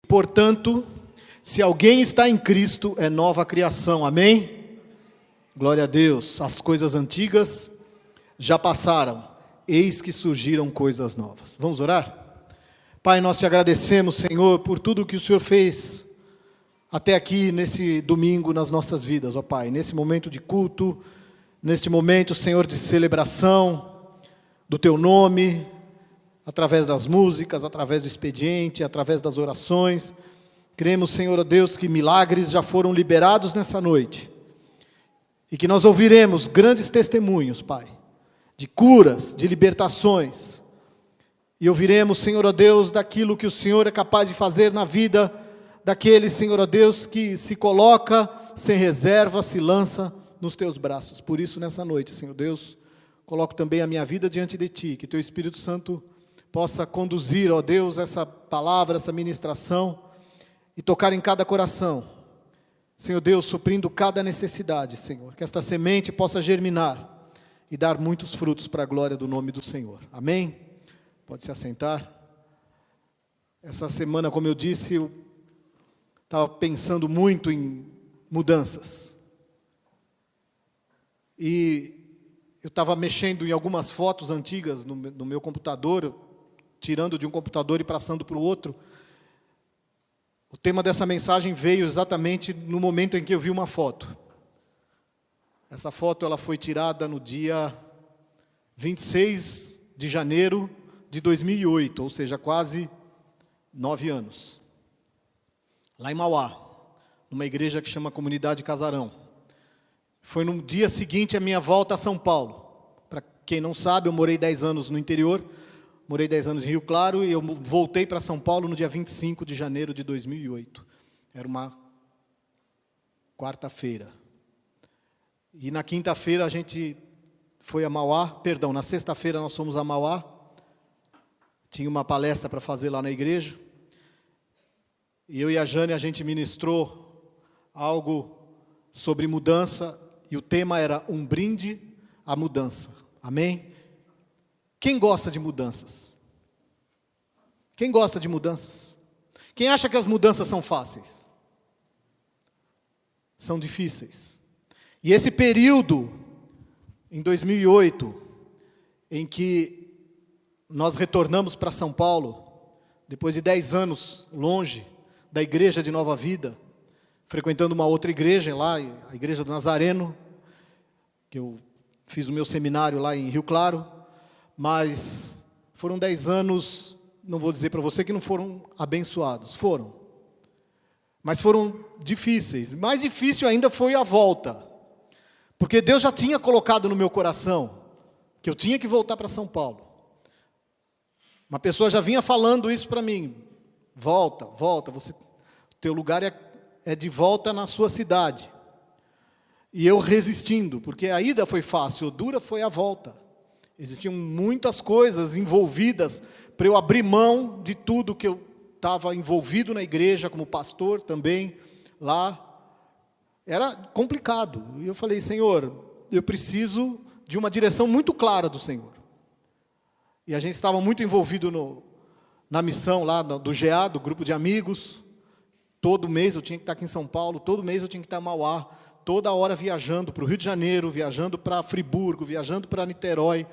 Portanto, se alguém está em Cristo, é nova criação, amém? Glória a Deus, as coisas antigas já passaram, eis que surgiram coisas novas. Vamos orar? Pai, nós te agradecemos, Senhor, por tudo que o Senhor fez até aqui, nesse domingo, nas nossas vidas, ó Pai, nesse momento de culto, neste momento, Senhor, de celebração do Teu nome, através das músicas, através do expediente, através das orações. Cremos, Senhor, ó Deus, que milagres já foram liberados nessa noite, e que nós ouviremos grandes testemunhos, Pai, de curas, de libertações, e ouviremos, Senhor, ó Deus, daquilo que o Senhor é capaz de fazer na vida daquele, Senhor, ó Deus, que se coloca sem reserva, se lança nos Teus braços. Por isso, nessa noite, Senhor Deus, coloco também a minha vida diante de Ti, que Teu Espírito Santo possa conduzir, ó Deus, essa palavra, essa ministração, e tocar em cada coração, Senhor Deus, suprindo cada necessidade, Senhor, que esta semente possa germinar e dar muitos frutos para a glória do nome do Senhor, amém? Pode se assentar. Essa semana, como eu disse, eu estava pensando muito em mudanças, e eu estava mexendo em algumas fotos antigas no meu computador, tirando de um computador e passando para o outro. O tema dessa mensagem veio exatamente no momento em que eu vi uma foto. Essa foto ela foi tirada no dia 26 de janeiro de 2008, ou seja, quase 9 anos. Lá em Mauá, numa igreja que chama Comunidade Casarão. Foi no dia seguinte à minha volta a São Paulo. Para quem não sabe, eu morei 10 anos no interior, morei 10 anos em Rio Claro, e eu voltei para São Paulo no dia 25 de janeiro de 2008. Era uma quarta-feira. E na quinta-feira a gente foi a Mauá, na sexta-feira nós fomos a Mauá, tinha uma palestra para fazer lá na igreja, e eu e a Jane, a gente ministrou algo sobre mudança, e o tema era um brinde à mudança, amém? Quem gosta de mudanças? Quem gosta de mudanças? Quem acha que as mudanças são fáceis? São difíceis. E esse período, em 2008, em que nós retornamos para São Paulo, depois de 10 anos longe da igreja de Nova Vida, frequentando uma outra igreja lá, a igreja do Nazareno, que eu fiz o meu seminário lá em Rio Claro, mas foram 10 anos, não vou dizer para você que não foram abençoados, foram, mas foram difíceis. Mais difícil ainda foi a volta, porque Deus já tinha colocado no meu coração que eu tinha que voltar para São Paulo. Uma pessoa já vinha falando isso para mim: volta, teu lugar é de volta na sua cidade. E eu resistindo, porque a ida foi fácil, dura foi a volta. Existiam muitas coisas envolvidas para eu abrir mão de tudo que eu estava envolvido na igreja, como pastor também, lá. Era complicado. E eu falei: Senhor, eu preciso de uma direção muito clara do Senhor. E a gente estava muito envolvido na missão lá do GA, do grupo de amigos. Todo mês eu tinha que estar aqui em São Paulo, todo mês eu tinha que estar em Mauá, toda hora viajando para o Rio de Janeiro, viajando para Friburgo, viajando para Niterói,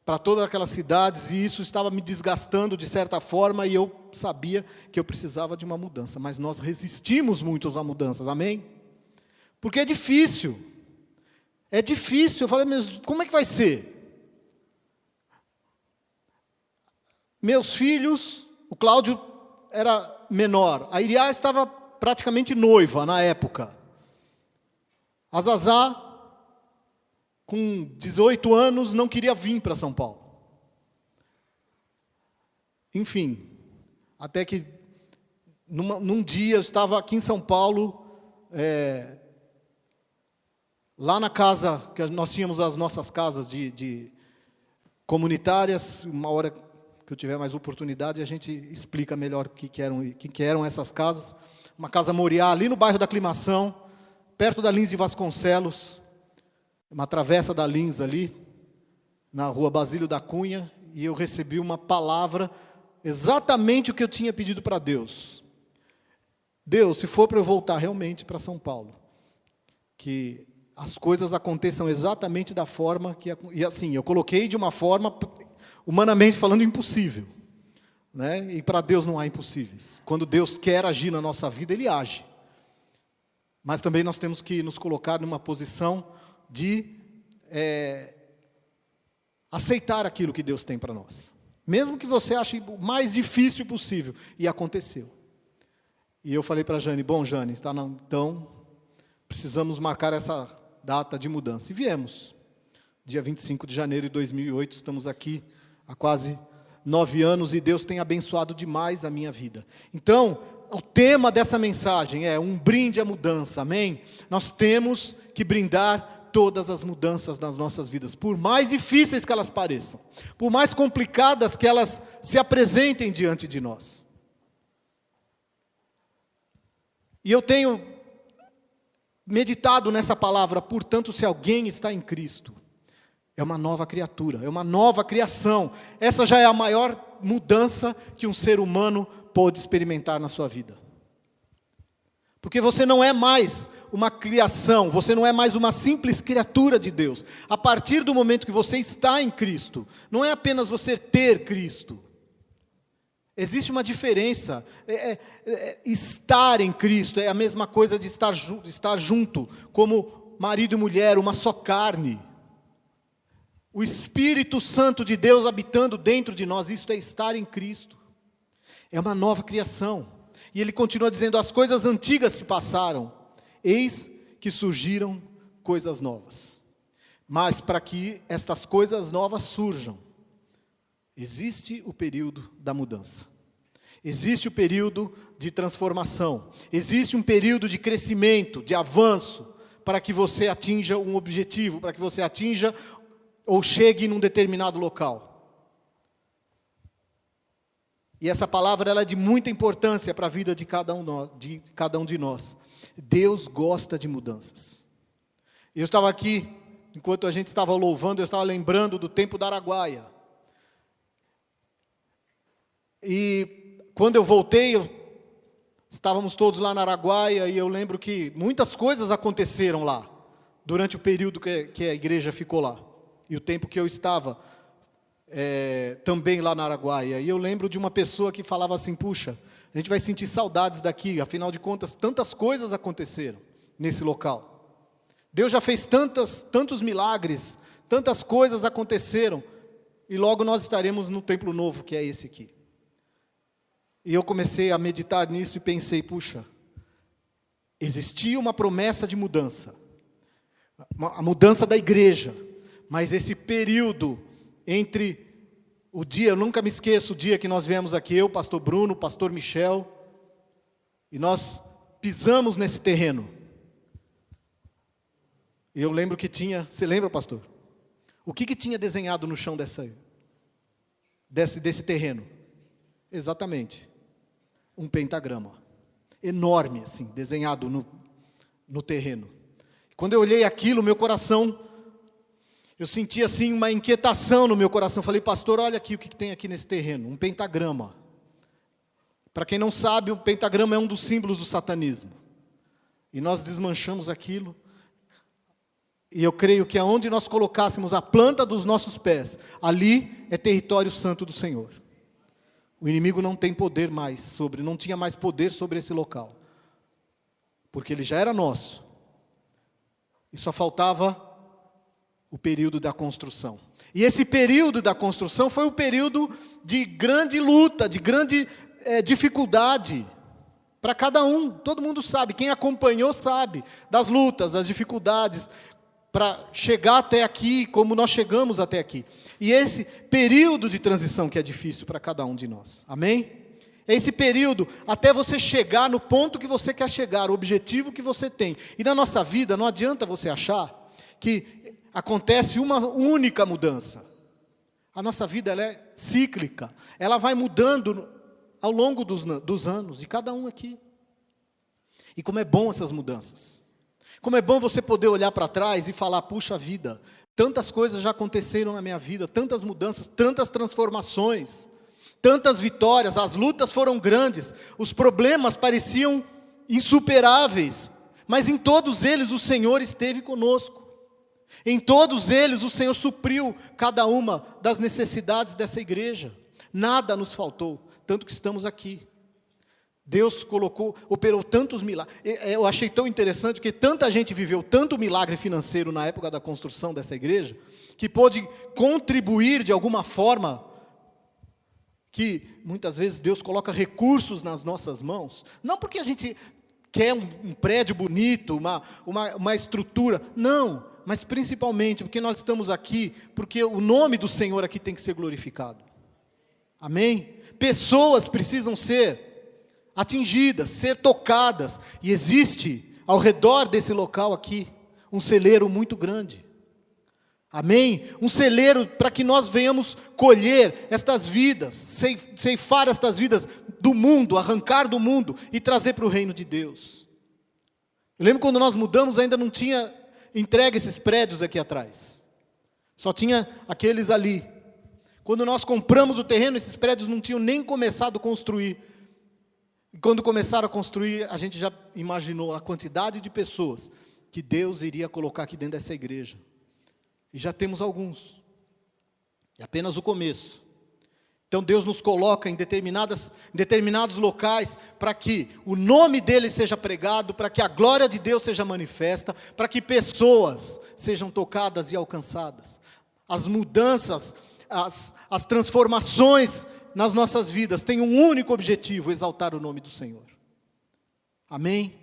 para todas aquelas cidades, e isso estava me desgastando de certa forma, e eu sabia que eu precisava de uma mudança, mas nós resistimos muito às mudanças, amém? Porque é difícil, eu falei: mas como é que vai ser? Meus filhos, o Cláudio era menor, a Iriá estava praticamente noiva na época, a Zazá, com 18 anos, não queria vir para São Paulo. Enfim, até que num dia eu estava aqui em São Paulo, lá na casa, que nós tínhamos as nossas casas de comunitárias. Uma hora que eu tiver mais oportunidade, a gente explica melhor o que eram essas casas. Uma casa Moriá, ali no bairro da Aclimação, perto da Lins de Vasconcelos, uma travessa da Lins ali, na rua Basílio da Cunha, e eu recebi uma palavra, exatamente o que eu tinha pedido para Deus. Deus, se for para eu voltar realmente para São Paulo, que as coisas aconteçam exatamente da forma que... E assim, eu coloquei de uma forma, humanamente falando, impossível. Né? E para Deus não há impossíveis. Quando Deus quer agir na nossa vida, Ele age. Mas também nós temos que nos colocar numa posição de aceitar aquilo que Deus tem para nós. Mesmo que você ache o mais difícil possível. E aconteceu. E eu falei para a Jane, bom, Jane, então precisamos marcar essa data de mudança. E viemos. Dia 25 de janeiro de 2008, estamos aqui há quase 9 anos e Deus tem abençoado demais a minha vida. Então, o tema dessa mensagem é um brinde à mudança, amém? Nós temos que brindar todas as mudanças nas nossas vidas, por mais difíceis que elas pareçam, por mais complicadas que elas se apresentem diante de nós. E eu tenho meditado nessa palavra, portanto, se alguém está em Cristo, é uma nova criatura, é uma nova criação. Essa já é a maior mudança que um ser humano pode experimentar na sua vida. Porque você não é mais uma criação, você não é mais uma simples criatura de Deus. A partir do momento que você está em Cristo, não é apenas você ter Cristo. Existe uma diferença. Estar em Cristo é a mesma coisa de estar junto, como marido e mulher, uma só carne. O Espírito Santo de Deus habitando dentro de nós, isso é estar em Cristo. É uma nova criação. E ele continua dizendo, as coisas antigas se passaram, eis que surgiram coisas novas. Mas para que estas coisas novas surjam, existe o período da mudança. Existe o período de transformação. Existe um período de crescimento, de avanço, para que você atinja um objetivo, para que você atinja ou chegue num determinado local. E essa palavra ela é de muita importância para a vida de cada um de nós. Deus gosta de mudanças. Eu estava aqui, enquanto a gente estava louvando, eu estava lembrando do tempo da Araguaia. E quando eu voltei, estávamos todos lá na Araguaia, e eu lembro que muitas coisas aconteceram lá, durante o período que a igreja ficou lá. E o tempo que eu estava também lá na Araguaia. E eu lembro de uma pessoa que falava assim, puxa, a gente vai sentir saudades daqui, afinal de contas, tantas coisas aconteceram nesse local. Deus já fez tantos milagres, tantas coisas aconteceram, e logo nós estaremos no templo novo, que é esse aqui. E eu comecei a meditar nisso e pensei, puxa, existia uma promessa de mudança, a mudança da igreja, mas esse período entre o dia, eu nunca me esqueço o dia que nós viemos aqui, eu, pastor Bruno, pastor Michel, e nós pisamos nesse terreno. E eu lembro que tinha, você lembra, pastor? O que tinha desenhado no chão desse terreno? Exatamente, um pentagrama, enorme assim, desenhado no terreno. Quando eu olhei aquilo, meu coração... Eu senti assim uma inquietação no meu coração. Falei, pastor, olha aqui o que tem aqui nesse terreno. Um pentagrama. Para quem não sabe, o pentagrama é um dos símbolos do satanismo. E nós desmanchamos aquilo. E eu creio que aonde nós colocássemos a planta dos nossos pés, ali é território santo do Senhor. O inimigo não tem poder mais não tinha mais poder sobre esse local. Porque ele já era nosso. E só faltava o período da construção. E esse período da construção foi o período de grande luta, de grande dificuldade para cada um. Todo mundo sabe, quem acompanhou sabe das lutas, das dificuldades para chegar até aqui, como nós chegamos até aqui. E esse período de transição que é difícil para cada um de nós. Amém? É esse período até você chegar no ponto que você quer chegar, o objetivo que você tem. E na nossa vida não adianta você achar que acontece uma única mudança. A nossa vida ela é cíclica. Ela vai mudando ao longo dos anos, de cada um aqui. E como é bom essas mudanças. Como é bom você poder olhar para trás e falar, puxa vida, tantas coisas já aconteceram na minha vida, tantas mudanças, tantas transformações, tantas vitórias, as lutas foram grandes, os problemas pareciam insuperáveis, mas em todos eles o Senhor esteve conosco. Em todos eles o Senhor supriu cada uma das necessidades dessa igreja. Nada nos faltou, tanto que estamos aqui. Deus operou tantos milagres. Eu achei tão interessante que tanta gente viveu tanto milagre financeiro na época da construção dessa igreja, que pôde contribuir de alguma forma, que muitas vezes Deus coloca recursos nas nossas mãos, não porque a gente quer um prédio bonito, uma estrutura, não, mas principalmente porque nós estamos aqui, porque o nome do Senhor aqui tem que ser glorificado. Amém? Pessoas precisam ser atingidas, ser tocadas, e existe ao redor desse local aqui um celeiro muito grande. Amém? Um celeiro para que nós venhamos colher estas vidas, ceifar estas vidas do mundo, arrancar do mundo e trazer para o reino de Deus. Eu lembro quando nós mudamos, ainda não tinha entregue esses prédios aqui atrás, só tinha aqueles ali. Quando nós compramos o terreno, esses prédios não tinham nem começado a construir. E quando começaram a construir, a gente já imaginou a quantidade de pessoas que Deus iria colocar aqui dentro dessa igreja. E já temos alguns. É apenas o começo. Então Deus nos coloca em determinados locais para que o nome dEle seja pregado, para que a glória de Deus seja manifesta, para que pessoas sejam tocadas e alcançadas. As mudanças, as transformações nas nossas vidas têm um único objetivo: exaltar o nome do Senhor. Amém?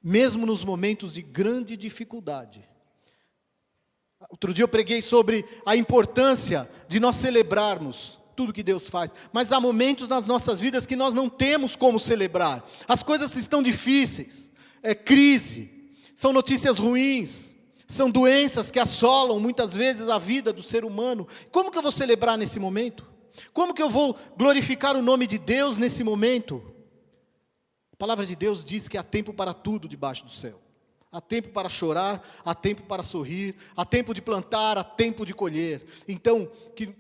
Mesmo nos momentos de grande dificuldade. Outro dia eu preguei sobre a importância de nós celebrarmos tudo que Deus faz, mas há momentos nas nossas vidas que nós não temos como celebrar. As coisas estão difíceis, é crise, são notícias ruins, são doenças que assolam muitas vezes a vida do ser humano. Como que eu vou celebrar nesse momento? Como que eu vou glorificar o nome de Deus nesse momento? A palavra de Deus diz que há tempo para tudo debaixo do céu. Há tempo para chorar, há tempo para sorrir, há tempo de plantar, há tempo de colher. Então,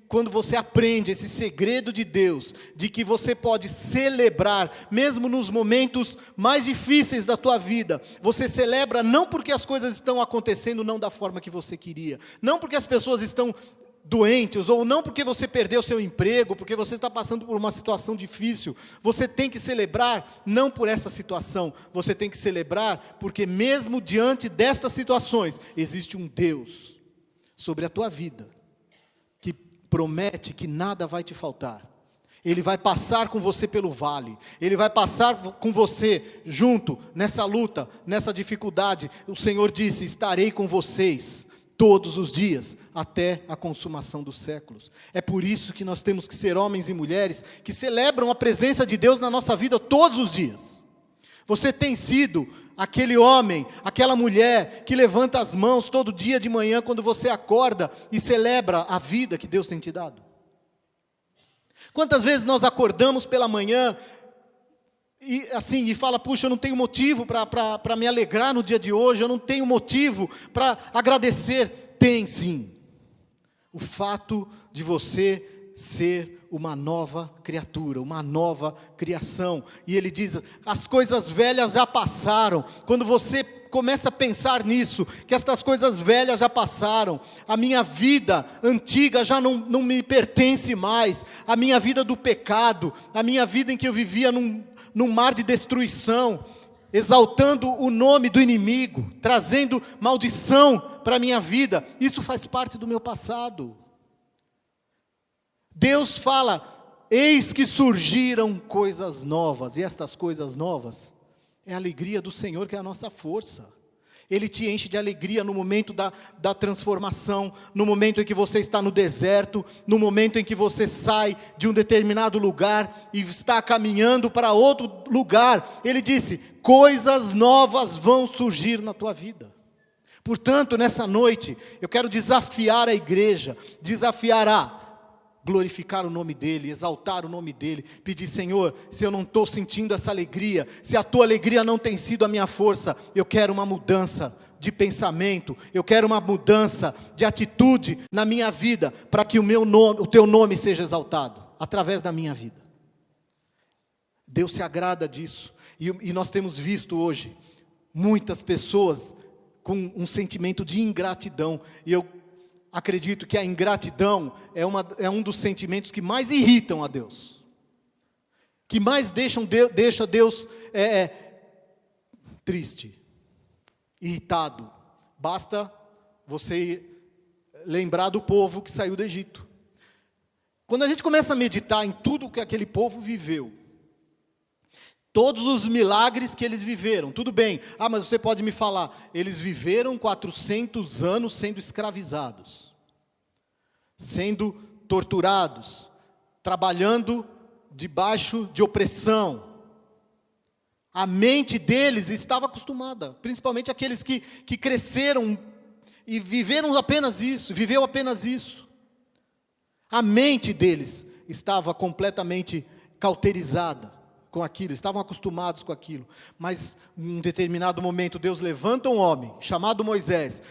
quando você aprende esse segredo de Deus, de que você pode celebrar, mesmo nos momentos mais difíceis da tua vida, você celebra não porque as coisas estão acontecendo não da forma que você queria, não porque as pessoas estão doentes, ou não porque você perdeu seu emprego, porque você está passando por uma situação difícil. Você tem que celebrar não por essa situação, você tem que celebrar porque mesmo diante destas situações, existe um Deus sobre a tua vida, que promete que nada vai te faltar. Ele vai passar com você pelo vale, Ele vai passar com você junto nessa luta, nessa dificuldade. O Senhor disse: estarei com vocês todos os dias, até a consumação dos séculos. É por isso que nós temos que ser homens e mulheres que celebram a presença de Deus na nossa vida todos os dias. Você tem sido aquele homem, aquela mulher que levanta as mãos todo dia de manhã quando você acorda e celebra a vida que Deus tem te dado? Quantas vezes nós acordamos pela manhã e fala: puxa, eu não tenho motivo para me alegrar no dia de hoje, eu não tenho motivo para agradecer. Tem sim. O fato de você ser uma nova criatura, uma nova criação. E ele diz: as coisas velhas já passaram. Quando você começa a pensar nisso, que estas coisas velhas já passaram, a minha vida antiga já não me pertence mais, a minha vida do pecado, a minha vida em que eu vivia num mar de destruição, exaltando o nome do inimigo, trazendo maldição para a minha vida, isso faz parte do meu passado. Deus fala: eis que surgiram coisas novas, e estas coisas novas é a alegria do Senhor, que é a nossa força. Ele te enche de alegria no momento da transformação, no momento em que você está no deserto, no momento em que você sai de um determinado lugar e está caminhando para outro lugar. Ele disse: coisas novas vão surgir na tua vida. Portanto, nessa noite, eu quero desafiar a igreja, desafiar a glorificar o nome dEle, exaltar o nome dEle, pedir: Senhor, se eu não estou sentindo essa alegria, se a tua alegria não tem sido a minha força, eu quero uma mudança de pensamento, eu quero uma mudança de atitude na minha vida, para que o teu nome seja exaltado, através da minha vida. Deus se agrada disso. E nós temos visto hoje muitas pessoas com um sentimento de ingratidão. E eu acredito que a ingratidão é um dos sentimentos que mais irritam a Deus. Que mais deixa Deus triste, irritado. Basta você lembrar do povo que saiu do Egito. Quando a gente começa a meditar em tudo que aquele povo viveu, todos os milagres que eles viveram, tudo bem, mas você pode me falar, eles viveram 400 anos sendo escravizados, sendo torturados, trabalhando debaixo de opressão. A mente deles estava acostumada, principalmente aqueles que cresceram e viveram apenas isso, viveu apenas isso. A mente deles estava completamente cauterizada com aquilo, estavam acostumados com aquilo. Mas em um determinado momento Deus levanta um homem, chamado Moisés,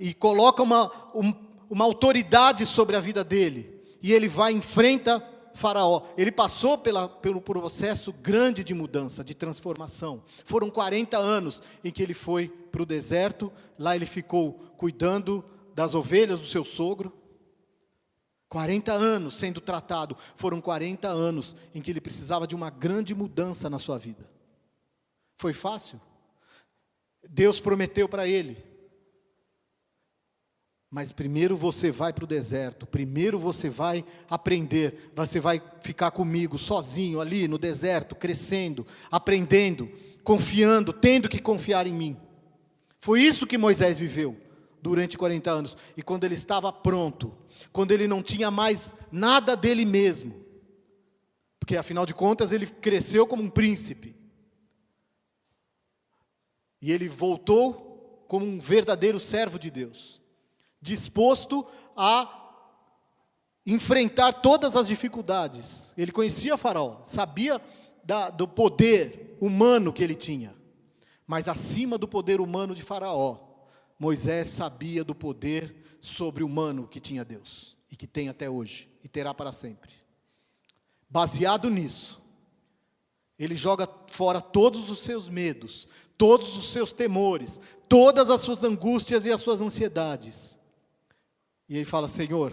e coloca uma autoridade sobre a vida dele, e ele vai e enfrenta Faraó. Ele passou pelo processo grande de mudança, de transformação. Foram 40 anos em que ele foi para o deserto. Lá ele ficou cuidando das ovelhas do seu sogro. 40 anos sendo tratado. Foram 40 anos em que ele precisava de uma grande mudança na sua vida. Foi fácil? Deus prometeu para ele. Mas primeiro você vai para o deserto, primeiro você vai aprender, você vai ficar comigo, sozinho ali no deserto, crescendo, aprendendo, confiando, tendo que confiar em mim. Foi isso que Moisés viveu durante 40 anos. E quando ele estava pronto, quando ele não tinha mais nada dele mesmo, porque afinal de contas ele cresceu como um príncipe, e ele voltou como um verdadeiro servo de Deus, disposto a enfrentar todas as dificuldades. Ele conhecia Faraó, sabia do poder humano que ele tinha. Mas acima do poder humano de Faraó, Moisés sabia do poder sobre-humano que tinha Deus. E que tem até hoje, e terá para sempre. Baseado nisso, ele joga fora todos os seus medos, todos os seus temores, todas as suas angústias e as suas ansiedades. E ele fala: Senhor,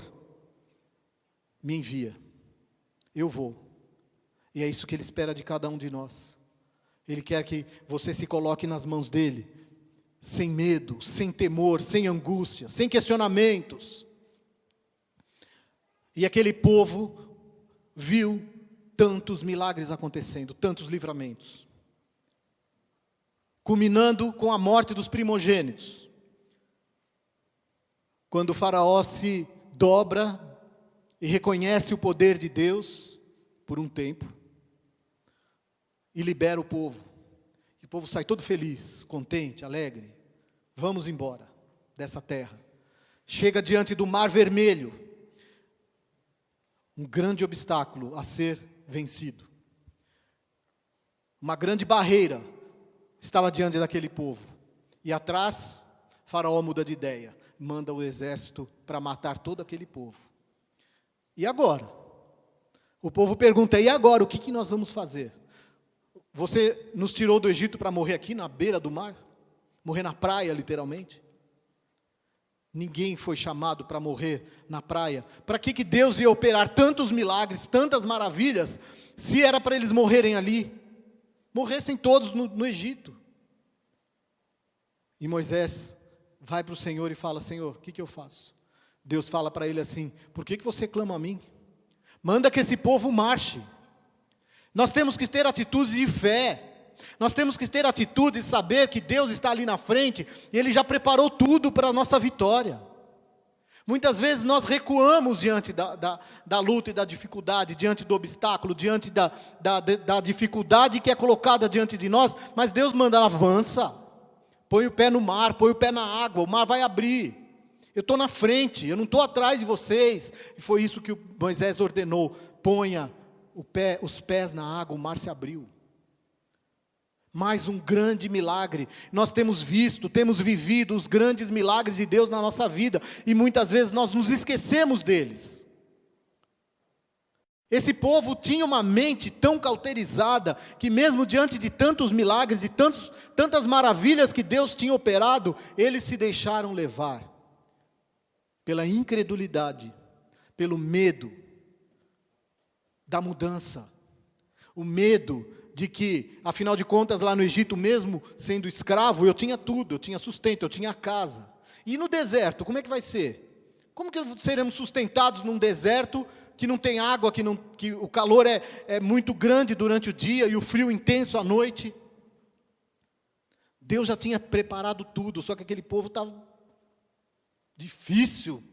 me envia, eu vou. E é isso que ele espera de cada um de nós. Ele quer que você se coloque nas mãos dele, sem medo, sem temor, sem angústia, sem questionamentos. E aquele povo viu tantos milagres acontecendo, tantos livramentos, culminando com a morte dos primogênitos. Quando o Faraó se dobra e reconhece o poder de Deus por um tempo, e libera o povo. E o povo sai todo feliz, contente, alegre. Vamos embora dessa terra. Chega diante do Mar Vermelho, um grande obstáculo a ser vencido. Uma grande barreira estava diante daquele povo. E atrás, Faraó muda de ideia. Manda o exército para matar todo aquele povo. E agora? O povo pergunta: e agora? O que nós vamos fazer? Você nos tirou do Egito para morrer aqui na beira do mar? Morrer na praia, literalmente? Ninguém foi chamado para morrer na praia. Para que Deus ia operar tantos milagres, tantas maravilhas, se era para eles morrerem ali? Morressem todos no Egito. E Moisés vai para o Senhor e fala: Senhor, o que eu faço? Deus fala para ele assim: por que você clama a mim? Manda que esse povo marche. Nós temos que ter atitudes de fé. Nós temos que ter atitude de saber que Deus está ali na frente e Ele já preparou tudo para a nossa vitória. Muitas vezes nós recuamos diante da luta e da dificuldade, diante do obstáculo, diante da dificuldade que é colocada diante de nós, mas Deus manda: avança. Põe o pé no mar, põe o pé na água, o mar vai abrir. Eu estou na frente, eu não estou atrás de vocês. E foi isso que Moisés ordenou: ponha os pés na água, o mar se abriu. Mais um grande milagre. Nós temos visto, temos vivido os grandes milagres de Deus na nossa vida, e muitas vezes nós nos esquecemos deles. Esse povo tinha uma mente tão cauterizada, que mesmo diante de tantos milagres e tantas maravilhas que Deus tinha operado, eles se deixaram levar pela incredulidade, pelo medo da mudança, o medo de que, afinal de contas, lá no Egito, mesmo sendo escravo, eu tinha tudo, eu tinha sustento, eu tinha casa. E no deserto, como é que vai ser? Como que seremos sustentados num deserto que não tem água, que o calor é muito grande durante o dia e o frio intenso à noite? Deus já tinha preparado tudo, só que aquele povo estava difícil,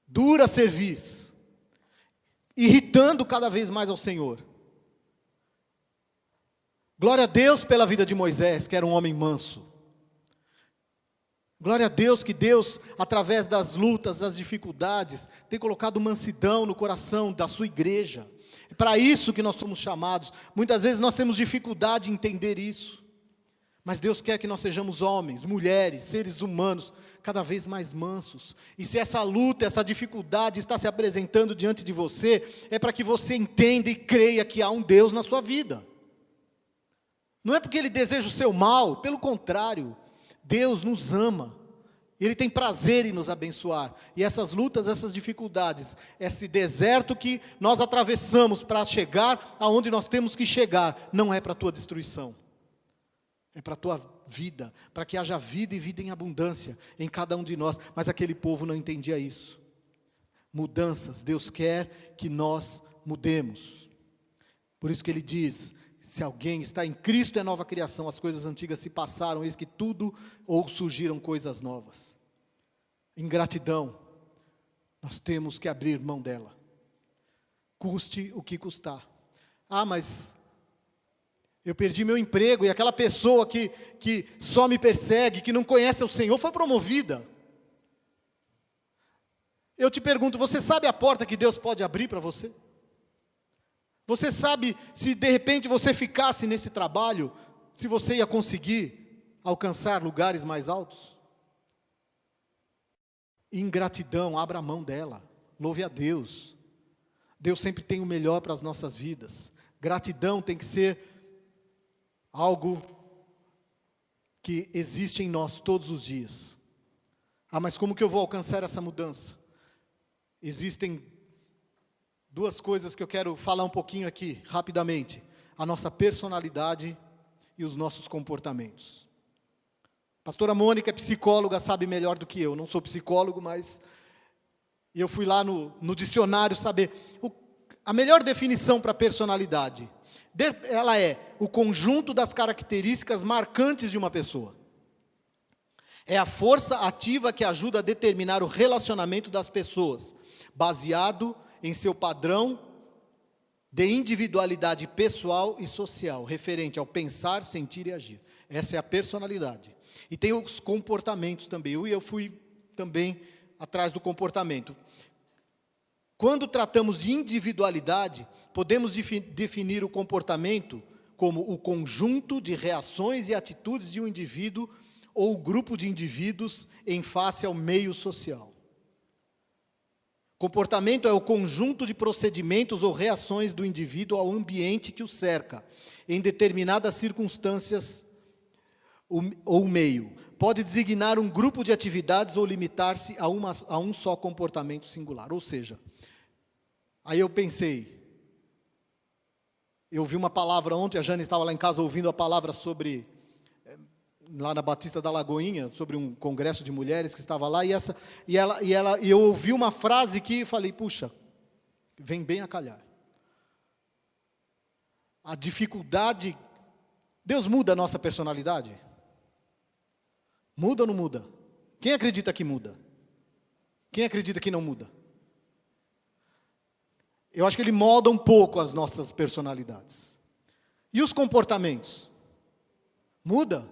dura serviço, irritando cada vez mais ao Senhor. Glória a Deus pela vida de Moisés, que era um homem manso. Glória a Deus que Deus, através das lutas, das dificuldades, tem colocado mansidão no coração da sua igreja. É para isso que nós somos chamados. Muitas vezes nós temos dificuldade em entender isso. Mas Deus quer que nós sejamos homens, mulheres, seres humanos, cada vez mais mansos. E se essa luta, essa dificuldade está se apresentando diante de você, é para que você entenda e creia que há um Deus na sua vida. Não é porque Ele deseja o seu mal, pelo contrário, Deus nos ama, Ele tem prazer em nos abençoar, e essas lutas, essas dificuldades, esse deserto que nós atravessamos para chegar aonde nós temos que chegar, não é para a tua destruição, é para a tua vida, para que haja vida e vida em abundância em cada um de nós, mas aquele povo não entendia isso. Mudanças, Deus quer que nós mudemos, por isso que Ele diz: se alguém está em Cristo, é nova criação, as coisas antigas se passaram, eis que tudo, ou surgiram coisas novas. Ingratidão, nós temos que abrir mão dela, custe o que custar. Ah, mas eu perdi meu emprego, e aquela pessoa que só me persegue, que não conhece o Senhor, foi promovida. Eu te pergunto, você sabe a porta que Deus pode abrir para você? Você sabe, se de repente você ficasse nesse trabalho, se você ia conseguir alcançar lugares mais altos? Ingratidão, abra a mão dela, louve a Deus. Deus sempre tem o melhor para as nossas vidas. Gratidão tem que ser algo que existe em nós todos os dias. Ah, mas como que eu vou alcançar essa mudança? Existem duas coisas que eu quero falar um pouquinho aqui, rapidamente. A nossa personalidade e os nossos comportamentos. Pastora Mônica é psicóloga, sabe melhor do que eu. Não sou psicólogo, mas eu fui lá no dicionário saber. A melhor definição para personalidade, ela é o conjunto das características marcantes de uma pessoa. É a força ativa que ajuda a determinar o relacionamento das pessoas, baseado em seu padrão de individualidade pessoal e social, referente ao pensar, sentir e agir. Essa é a personalidade. E tem os comportamentos também. Eu fui também atrás do comportamento. Quando tratamos de individualidade, podemos definir o comportamento como o conjunto de reações e atitudes de um indivíduo ou grupo de indivíduos em face ao meio social. Comportamento é o conjunto de procedimentos ou reações do indivíduo ao ambiente que o cerca, em determinadas circunstâncias ou meio. Pode designar um grupo de atividades ou limitar-se a um só comportamento singular. Ou seja, aí eu pensei, eu ouvi uma palavra ontem, a Jane estava lá em casa ouvindo a palavra sobre, lá na Batista da Lagoinha, sobre um congresso de mulheres que estava lá, e eu ouvi uma frase que falei, puxa, vem bem a calhar. A dificuldade, Deus muda a nossa personalidade? Muda ou não muda? Quem acredita que muda? Quem acredita que não muda? Eu acho que Ele molda um pouco as nossas personalidades. E os comportamentos? Muda?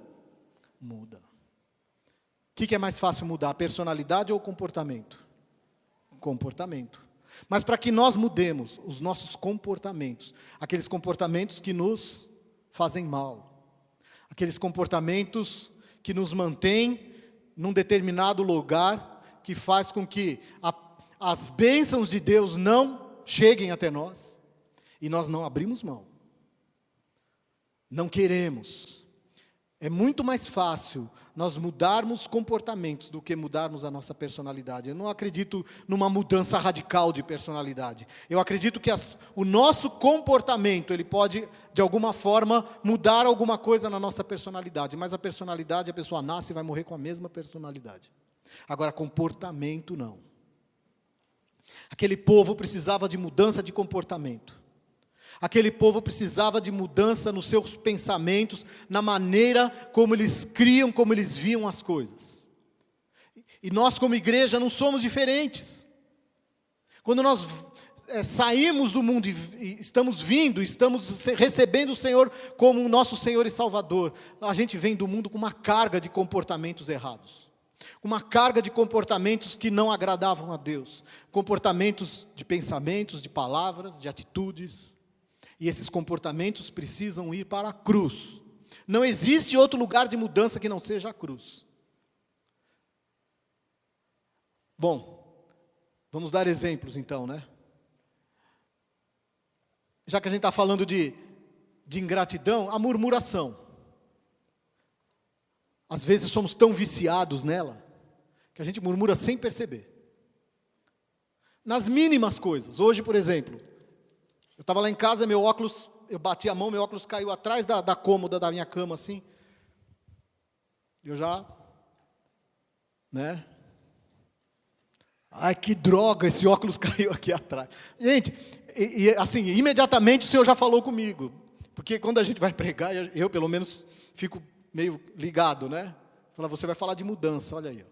Muda. O que é mais fácil mudar, a personalidade ou o comportamento? Comportamento. Mas para que nós mudemos os nossos comportamentos, aqueles comportamentos que nos fazem mal, aqueles comportamentos que nos mantêm num determinado lugar, que faz com que as bênçãos de Deus não cheguem até nós. E nós não abrimos mão. Não queremos. É muito mais fácil nós mudarmos comportamentos do que mudarmos a nossa personalidade. Eu não acredito numa mudança radical de personalidade. Eu acredito que o nosso comportamento, ele pode, de alguma forma, mudar alguma coisa na nossa personalidade. Mas a personalidade, a pessoa nasce e vai morrer com a mesma personalidade. Agora, comportamento, não. Aquele povo precisava de mudança de comportamento. Aquele povo precisava de mudança nos seus pensamentos, na maneira como eles criam, como eles viam as coisas. E nós, como igreja, não somos diferentes. Quando nós saímos do mundo e estamos recebendo o Senhor como o nosso Senhor e Salvador, a gente vem do mundo com uma carga de comportamentos errados. Uma carga de comportamentos que não agradavam a Deus. Comportamentos de pensamentos, de palavras, de atitudes. E esses comportamentos precisam ir para a cruz. Não existe outro lugar de mudança que não seja a cruz. Bom, vamos dar exemplos então, né? Já que a gente está falando de ingratidão, a murmuração. Às vezes somos tão viciados nela, que a gente murmura sem perceber. Nas mínimas coisas. Hoje, por exemplo, eu estava lá em casa, meu óculos, eu bati a mão, meu óculos caiu atrás da cômoda da minha cama, assim. Eu já, né? Ai, que droga, esse óculos caiu aqui atrás. Gente, assim, imediatamente o Senhor já falou comigo. Porque quando a gente vai pregar, eu pelo menos fico meio ligado, né? Fala, você vai falar de mudança, olha aí.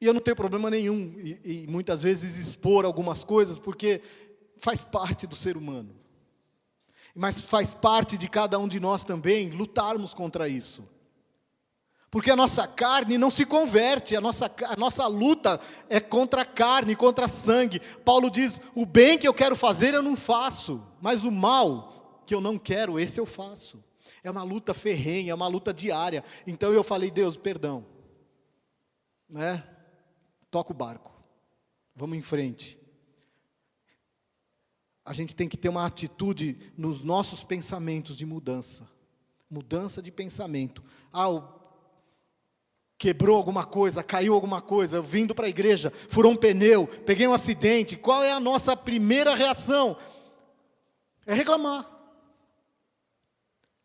E eu não tenho problema nenhum e muitas vezes expor algumas coisas, porque faz parte do ser humano. Mas faz parte de cada um de nós também lutarmos contra isso. Porque a nossa carne não se converte, a nossa luta é contra a carne, contra sangue. Paulo diz, o bem que eu quero fazer eu não faço, mas o mal que eu não quero, esse eu faço. É uma luta ferrenha, é uma luta diária. Então eu falei, Deus, perdão. Né? Toca o barco. Vamos em frente. A gente tem que ter uma atitude nos nossos pensamentos de mudança. Mudança de pensamento. Quebrou alguma coisa, caiu alguma coisa, vindo para a igreja, furou um pneu, peguei um acidente. Qual é a nossa primeira reação? É reclamar.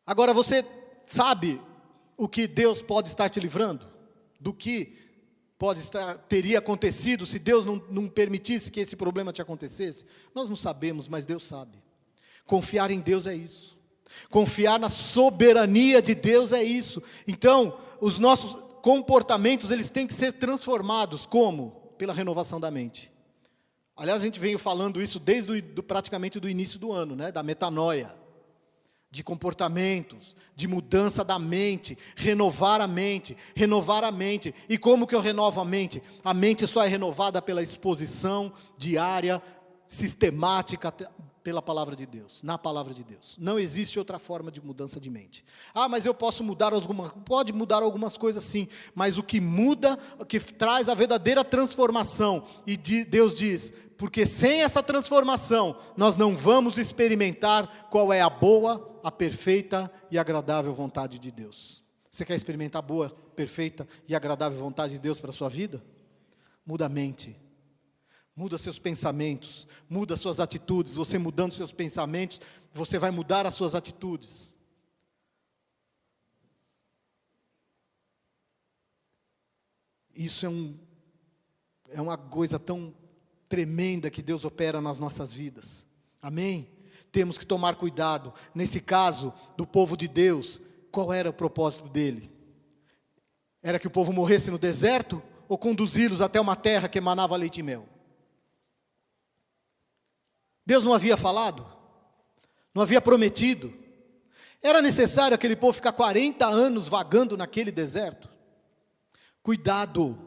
Agora você sabe o que Deus pode estar te livrando? Do que teria acontecido se Deus não permitisse que esse problema te acontecesse? Nós não sabemos, mas Deus sabe. Confiar em Deus é isso. Confiar na soberania de Deus é isso. Então, os nossos comportamentos, eles têm que ser transformados. Como? Pela renovação da mente. Aliás, a gente veio falando isso desde praticamente do início do ano, né? Da metanoia. De comportamentos, de mudança da mente, renovar a mente. E como que eu renovo a mente? A mente só é renovada pela exposição diária, sistemática, pela palavra de Deus, na palavra de Deus. Não existe outra forma de mudança de mente. Mas eu posso pode mudar algumas coisas sim, mas o que muda, o que traz a verdadeira transformação, e Deus diz, porque sem essa transformação, nós não vamos experimentar qual é a boa, a perfeita e agradável vontade de Deus. Você quer experimentar a boa, perfeita e agradável vontade de Deus para a sua vida? Muda a mente. Muda seus pensamentos, muda suas atitudes. Você mudando seus pensamentos, você vai mudar as suas atitudes. Isso é uma coisa tão tremenda que Deus opera nas nossas vidas. Amém? Temos que tomar cuidado. Nesse caso, do povo de Deus, qual era o propósito dele? Era que o povo morresse no deserto ou conduzi-los até uma terra que emanava leite e mel? Deus não havia falado? Não havia prometido? Era necessário aquele povo ficar 40 anos vagando naquele deserto? Cuidado,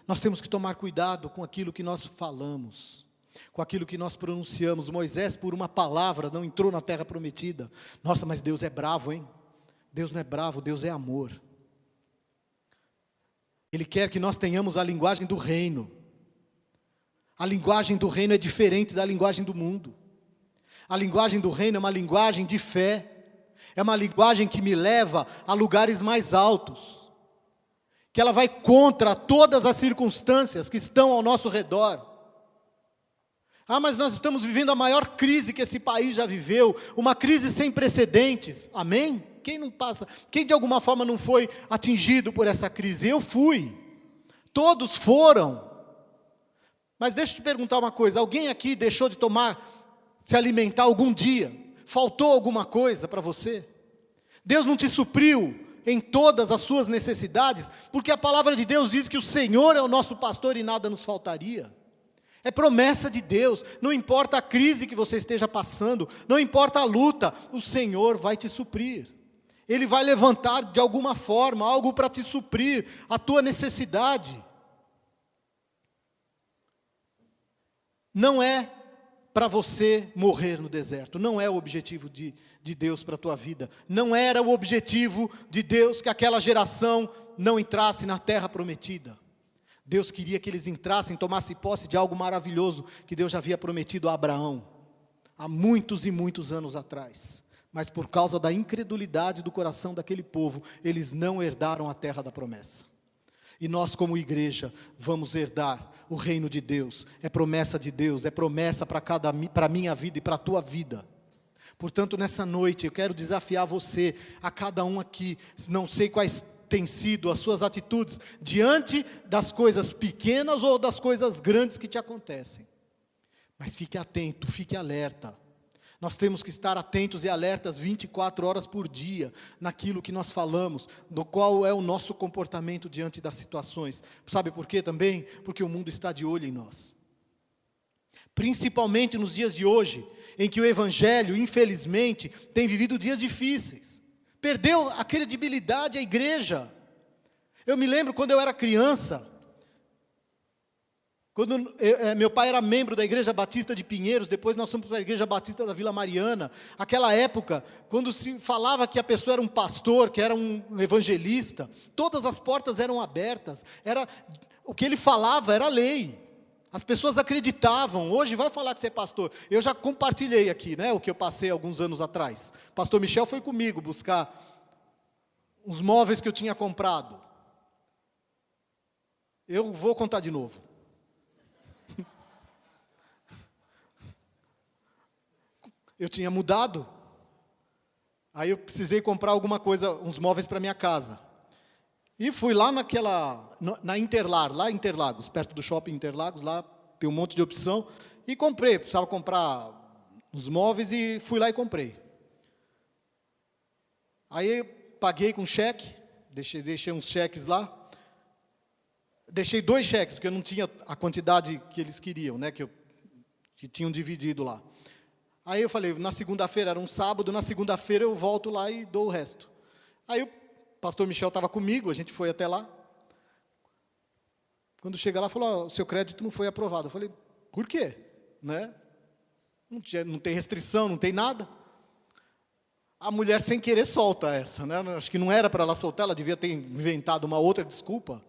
nós temos que tomar cuidado com aquilo que nós falamos, com aquilo que nós pronunciamos. Moisés, por uma palavra, não entrou na terra prometida. Nossa, mas Deus é bravo, hein? Deus não é bravo, Deus é amor. Ele quer que nós tenhamos a linguagem do reino. A linguagem do reino é diferente da linguagem do mundo. A linguagem do reino é uma linguagem de fé. É uma linguagem que me leva a lugares mais altos. Que ela vai contra todas as circunstâncias que estão ao nosso redor. Ah, mas nós estamos vivendo a maior crise que esse país já viveu. Uma crise sem precedentes. Amém? Quem não passa? Quem de alguma forma não foi atingido por essa crise? Eu fui. Todos foram. Mas deixa eu te perguntar uma coisa. Alguém aqui deixou de se alimentar algum dia? Faltou alguma coisa para você? Deus não te supriu em todas as suas necessidades? Porque a palavra de Deus diz que o Senhor é o nosso pastor e nada nos faltaria. É promessa de Deus. Não importa a crise que você esteja passando, não importa a luta, o Senhor vai te suprir. Ele vai levantar de alguma forma algo para te suprir a tua necessidade. Não é para você morrer no deserto. Não é o objetivo de Deus para a tua vida. Não era o objetivo de Deus que aquela geração não entrasse na terra prometida. Deus queria que eles entrassem, tomassem posse de algo maravilhoso que Deus já havia prometido a Abraão, há muitos e muitos anos atrás. Mas por causa da incredulidade do coração daquele povo, eles não herdaram a terra da promessa. E nós como igreja vamos herdar o reino de Deus. É promessa de Deus, é promessa para a minha vida e para a tua vida. Portanto, nessa noite eu quero desafiar você, a cada um aqui, não sei quais têm sido as suas atitudes diante das coisas pequenas ou das coisas grandes que te acontecem. Mas fique atento, fique alerta. Nós temos que estar atentos e alertas 24 horas por dia, naquilo que nós falamos, no qual é o nosso comportamento diante das situações. Sabe por quê também? Porque o mundo está de olho em nós. Principalmente nos dias de hoje, em que o Evangelho, infelizmente, tem vivido dias difíceis. Perdeu a credibilidade a igreja. Eu me lembro quando eu era criança, quando meu pai era membro da Igreja Batista de Pinheiros, depois nós fomos para a Igreja Batista da Vila Mariana. Aquela época, quando se falava que a pessoa era um pastor, que era um evangelista, todas as portas eram abertas. O que ele falava era lei. As pessoas acreditavam. Hoje vai falar que você é pastor. Eu já compartilhei aqui, o que eu passei alguns anos atrás. O pastor Michel foi comigo buscar os móveis que eu tinha comprado. Eu vou contar de novo. Eu tinha mudado. Aí eu precisei comprar alguma coisa, uns móveis para minha casa. E fui lá na Interlagos, perto do shopping Interlagos, lá tem um monte de opção, e comprei, precisava comprar os móveis e fui lá e comprei. Aí paguei com cheque, deixei uns cheques lá, deixei 2 cheques, porque eu não tinha a quantidade que eles queriam, que tinham dividido lá. Aí eu falei, na segunda-feira, era um sábado, na segunda-feira eu volto lá e dou o resto. Aí o pastor Michel estava comigo, a gente foi até lá. Quando chega lá, falou, o seu crédito não foi aprovado. Eu falei, por quê? Não tem restrição, não tem nada. A mulher sem querer solta essa, Acho que não era para ela soltar, ela devia ter inventado uma outra desculpa.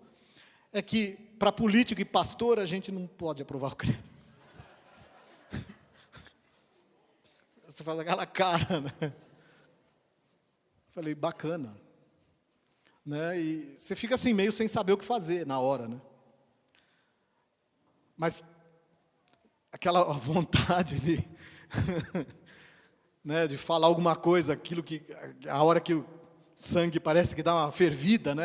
É que para político e pastor a gente não pode aprovar o crédito. Você faz aquela cara, Falei, bacana. E você fica assim, meio sem saber o que fazer na hora, Mas aquela vontade de falar alguma coisa, aquilo que, a hora que o sangue parece que dá uma fervida,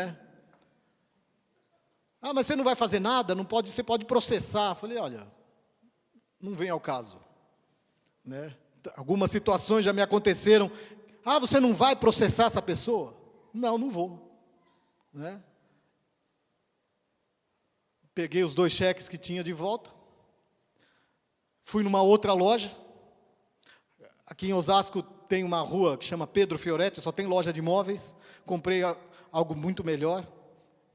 Ah, mas você não vai fazer nada, você pode processar. Falei, olha, não vem ao caso, Algumas situações já me aconteceram. Ah, você não vai processar essa pessoa? Não vou. Peguei os 2 cheques que tinha de volta. Fui numa outra loja. Aqui em Osasco tem uma rua que chama Pedro Fioretti, só tem loja de móveis. Comprei algo muito melhor,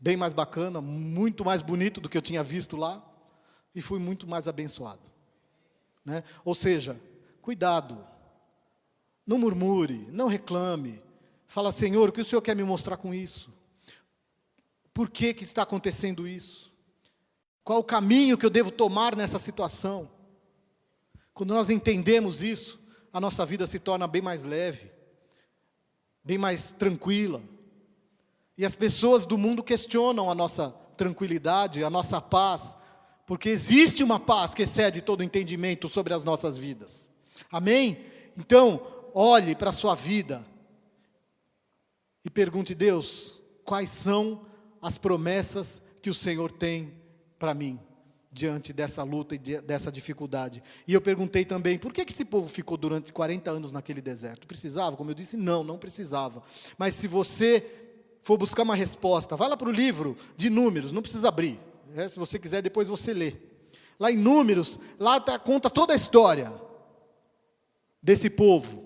bem mais bacana, muito mais bonito do que eu tinha visto lá. E fui muito mais abençoado. Ou seja, cuidado, não murmure, não reclame. Fala, Senhor, o que o Senhor quer me mostrar com isso? Por que está acontecendo isso? Qual o caminho que eu devo tomar nessa situação? Quando nós entendemos isso, a nossa vida se torna bem mais leve, bem mais tranquila. E as pessoas do mundo questionam a nossa tranquilidade, a nossa paz, porque existe uma paz que excede todo entendimento sobre as nossas vidas. Amém? Então, olhe para a sua vida e pergunte: Deus, quais são as promessas que o Senhor tem para mim, diante dessa luta e dessa dificuldade? E eu perguntei também, por que esse povo ficou durante 40 anos naquele deserto? Precisava? Como eu disse, não precisava. Mas se você for buscar uma resposta, vai lá para o livro de Números, não precisa abrir, se você quiser depois você lê. Lá em Números, lá conta toda a história desse povo,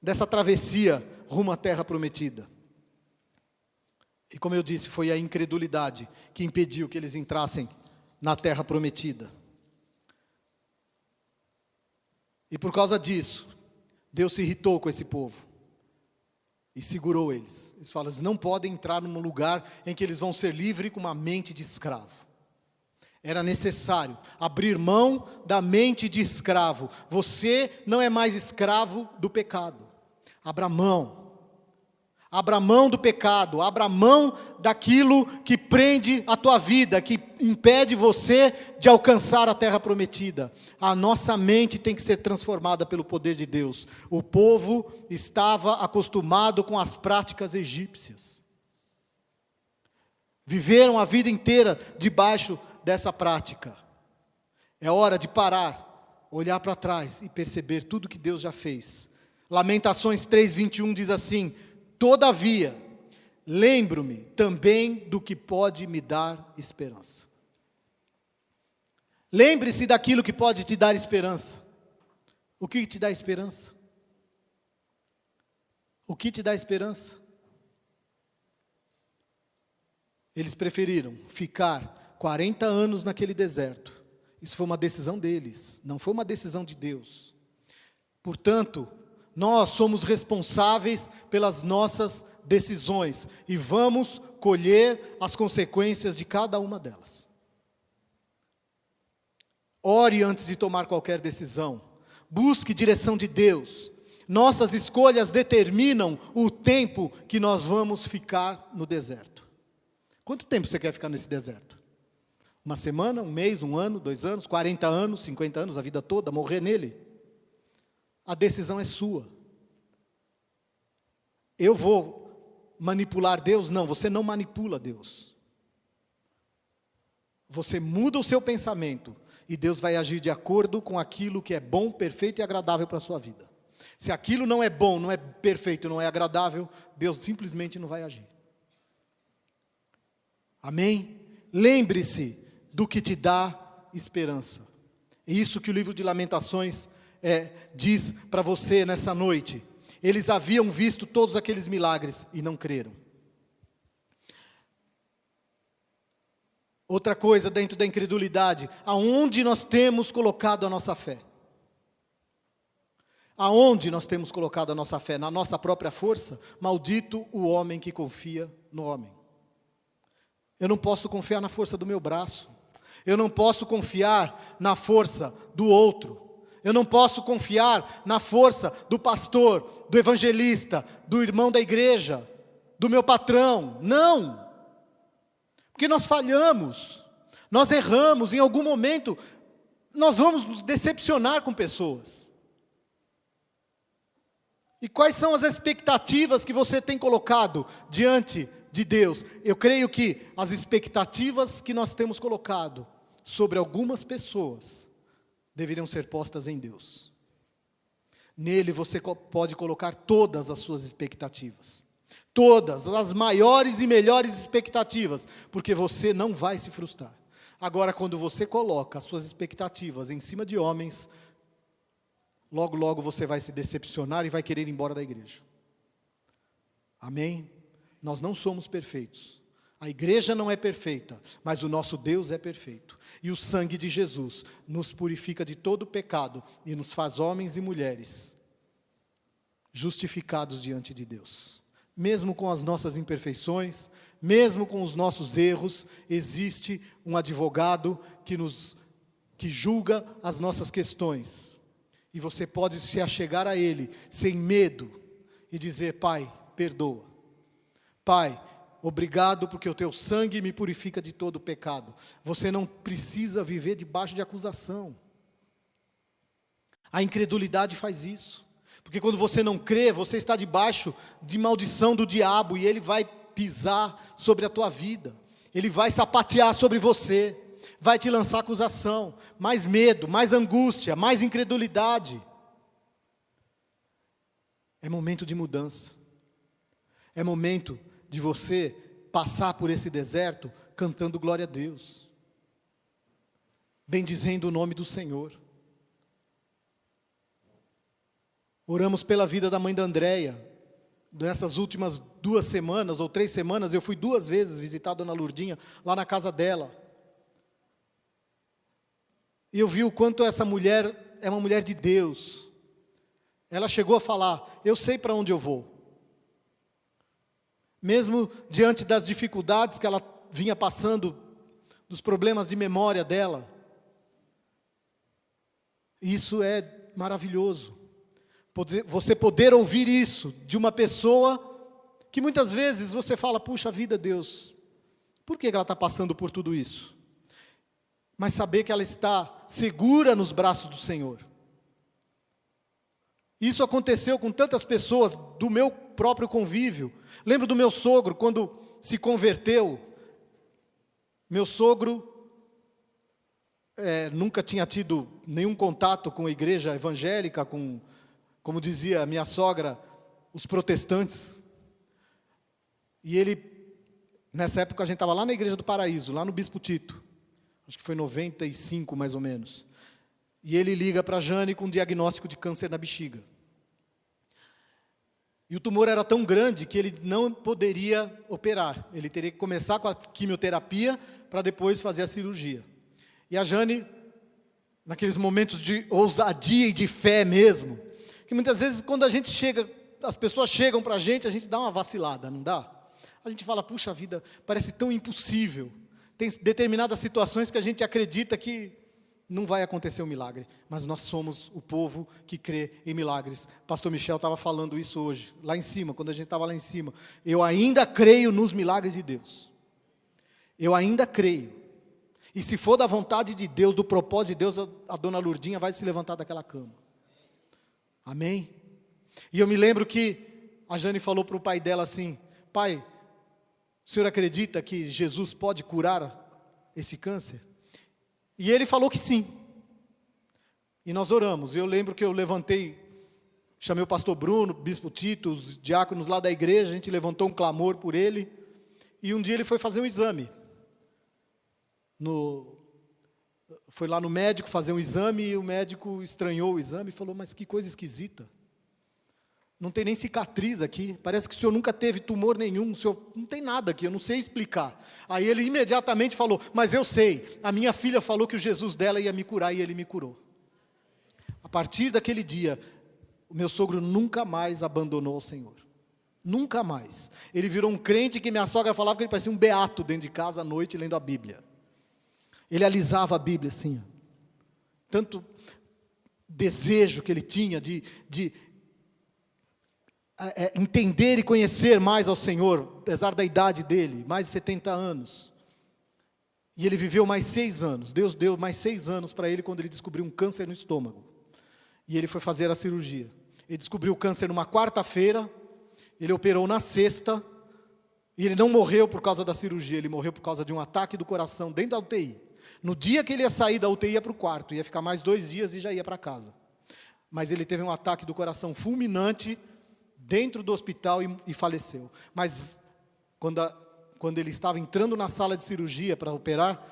dessa travessia rumo à terra prometida. E como eu disse, foi a incredulidade que impediu que eles entrassem na terra prometida. E por causa disso, Deus se irritou com esse povo e segurou eles. Eles falam: eles não podem entrar num lugar em que eles vão ser livres com uma mente de escravo. Era necessário abrir mão da mente de escravo. Você não é mais escravo do pecado. Abra mão. Abra mão do pecado, abra mão daquilo que prende a tua vida, que impede você de alcançar a terra prometida. A nossa mente tem que ser transformada pelo poder de Deus. O povo estava acostumado com as práticas egípcias. Viveram a vida inteira debaixo dessa prática. É hora de parar, olhar para trás e perceber tudo que Deus já fez. Lamentações 3:21 diz assim: todavia, lembro-me também do que pode me dar esperança. Lembre-se daquilo que pode te dar esperança. O que te dá esperança? O que te dá esperança? Eles preferiram ficar 40 anos naquele deserto. Isso foi uma decisão deles, não foi uma decisão de Deus. Portanto, nós somos responsáveis pelas nossas decisões e vamos colher as consequências de cada uma delas. Ore antes de tomar qualquer decisão. Busque direção de Deus. Nossas escolhas determinam o tempo que nós vamos ficar no deserto. Quanto tempo você quer ficar nesse deserto? Uma semana, um mês, um ano, 2 anos, 40 anos, 50 anos, a vida toda, morrer nele? A decisão é sua. Eu vou manipular Deus? Não, você não manipula Deus. Você muda o seu pensamento e Deus vai agir de acordo com aquilo que é bom, perfeito e agradável para a sua vida. Se aquilo não é bom, não é perfeito, não é agradável, Deus simplesmente não vai agir. Amém? Lembre-se do que te dá esperança. É isso que o livro de Lamentações diz para você nessa noite. Eles haviam visto todos aqueles milagres e não creram. Outra coisa dentro da incredulidade: aonde nós temos colocado a nossa fé? Aonde nós temos colocado a nossa fé? Na nossa própria força? Maldito o homem que confia no homem. Eu não posso confiar na força do meu braço. Eu não posso confiar na força do outro. Eu não posso confiar na força do pastor, do evangelista, do irmão da igreja, do meu patrão. Não! Porque nós falhamos, nós erramos, em algum momento nós vamos nos decepcionar com pessoas. E quais são as expectativas que você tem colocado diante de Deus? Eu creio que as expectativas que nós temos colocado sobre algumas pessoas deveriam ser postas em Deus. Nele você pode colocar todas as suas expectativas. Todas, as maiores e melhores expectativas, porque você não vai se frustrar. Agora, quando você coloca as suas expectativas em cima de homens, logo, logo você vai se decepcionar e vai querer ir embora da igreja. Amém? Nós não somos perfeitos. A igreja não é perfeita, mas o nosso Deus é perfeito. E o sangue de Jesus nos purifica de todo pecado e nos faz homens e mulheres justificados diante de Deus. Mesmo com as nossas imperfeições, mesmo com os nossos erros, existe um advogado que julga as nossas questões. E você pode se achegar a Ele sem medo e dizer: Pai, perdoa. Pai, obrigado porque o teu sangue me purifica de todo pecado. Você não precisa viver debaixo de acusação. A incredulidade faz isso. Porque quando você não crê, você está debaixo de maldição do diabo e ele vai pisar sobre a tua vida. Ele vai sapatear sobre você. Vai te lançar acusação, mais medo, mais angústia, mais incredulidade. É momento de mudança. É momento de você passar por esse deserto cantando glória a Deus, bendizendo o nome do Senhor. Oramos pela vida da mãe da Andréia. Nessas últimas 2 semanas ou 3 semanas, eu fui 2 vezes visitar a dona Lurdinha lá na casa dela. E eu vi o quanto essa mulher é uma mulher de Deus. Ela chegou a falar: eu sei para onde eu vou. Mesmo diante das dificuldades que ela vinha passando, dos problemas de memória dela. Isso é maravilhoso. Você poder ouvir isso de uma pessoa que muitas vezes você fala: puxa vida, Deus, por que ela está passando por tudo isso? Mas saber que ela está segura nos braços do Senhor. Isso aconteceu com tantas pessoas do meu próprio convívio. Lembro do meu sogro, quando se converteu. Meu sogro nunca tinha tido nenhum contato com a igreja evangélica, como dizia a minha sogra, os protestantes. E ele, nessa época a gente estava lá na Igreja do Paraíso, lá no Bispo Tito. Acho que foi 95 mais ou menos. E ele liga para a Jane com um diagnóstico de câncer na bexiga. E o tumor era tão grande que ele não poderia operar. Ele teria que começar com a quimioterapia para depois fazer a cirurgia. E a Jane, naqueles momentos de ousadia e de fé mesmo, que muitas vezes quando a gente chega, as pessoas chegam para a gente dá uma vacilada, não dá? A gente fala: puxa vida, parece tão impossível. Tem determinadas situações que a gente acredita que não vai acontecer um milagre, mas nós somos o povo que crê em milagres. Pastor Michel estava falando isso hoje, lá em cima, quando a gente estava lá em cima. Eu ainda creio nos milagres de Deus. Eu ainda creio. E se for da vontade de Deus, do propósito de Deus, a dona Lurdinha vai se levantar daquela cama. Amém? E eu me lembro que a Jane falou para o pai dela assim: pai, o senhor acredita que Jesus pode curar esse câncer? E ele falou que sim. E nós oramos. Eu lembro que eu levantei, chamei o pastor Bruno, o bispo Tito, os diáconos lá da igreja, a gente levantou um clamor por ele. E um dia ele foi fazer um exame. Foi lá no médico fazer um exame e o médico estranhou o exame e falou: mas que coisa esquisita. Não tem nem cicatriz aqui, parece que o senhor nunca teve tumor nenhum, o senhor não tem nada aqui, eu não sei explicar. Aí ele imediatamente falou: mas eu sei, a minha filha falou que o Jesus dela ia me curar e ele me curou. A partir daquele dia, o meu sogro nunca mais abandonou o Senhor. Nunca mais. Ele virou um crente que minha sogra falava que ele parecia um beato dentro de casa à noite lendo a Bíblia. Ele alisava a Bíblia assim. Tanto desejo que ele tinha de entender e conhecer mais ao Senhor, apesar da idade dele, mais de 70 anos. E ele viveu mais 6 anos. Deus deu mais 6 anos para ele quando ele descobriu um câncer no estômago. E ele foi fazer a cirurgia. Ele descobriu o câncer numa quarta-feira, ele operou na sexta, e ele não morreu por causa da cirurgia, ele morreu por causa de um ataque do coração dentro da UTI. No dia que ele ia sair da UTI, ia para o quarto, ia ficar mais 2 dias e já ia para casa. Mas ele teve um ataque do coração fulminante dentro do hospital e faleceu. Mas quando ele estava entrando na sala de cirurgia para operar,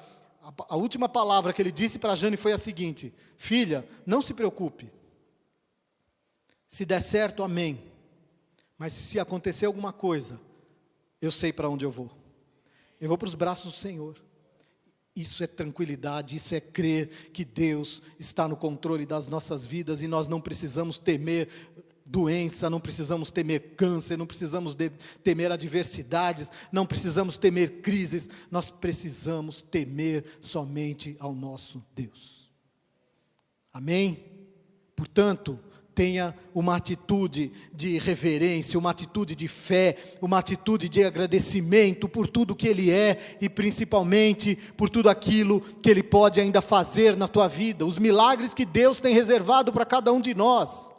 a última palavra que ele disse para a Jane foi a seguinte: filha, não se preocupe. Se der certo, amém. Mas se acontecer alguma coisa, eu sei para onde eu vou. Eu vou para os braços do Senhor. Isso é tranquilidade, isso é crer que Deus está no controle das nossas vidas e nós não precisamos temer doença, não precisamos temer câncer, não precisamos temer adversidades, não precisamos temer crises, nós precisamos temer somente ao nosso Deus. Amém? Portanto, tenha uma atitude de reverência, uma atitude de fé, uma atitude de agradecimento por tudo que Ele é e principalmente por tudo aquilo que Ele pode ainda fazer na tua vida, os milagres que Deus tem reservado para cada um de nós.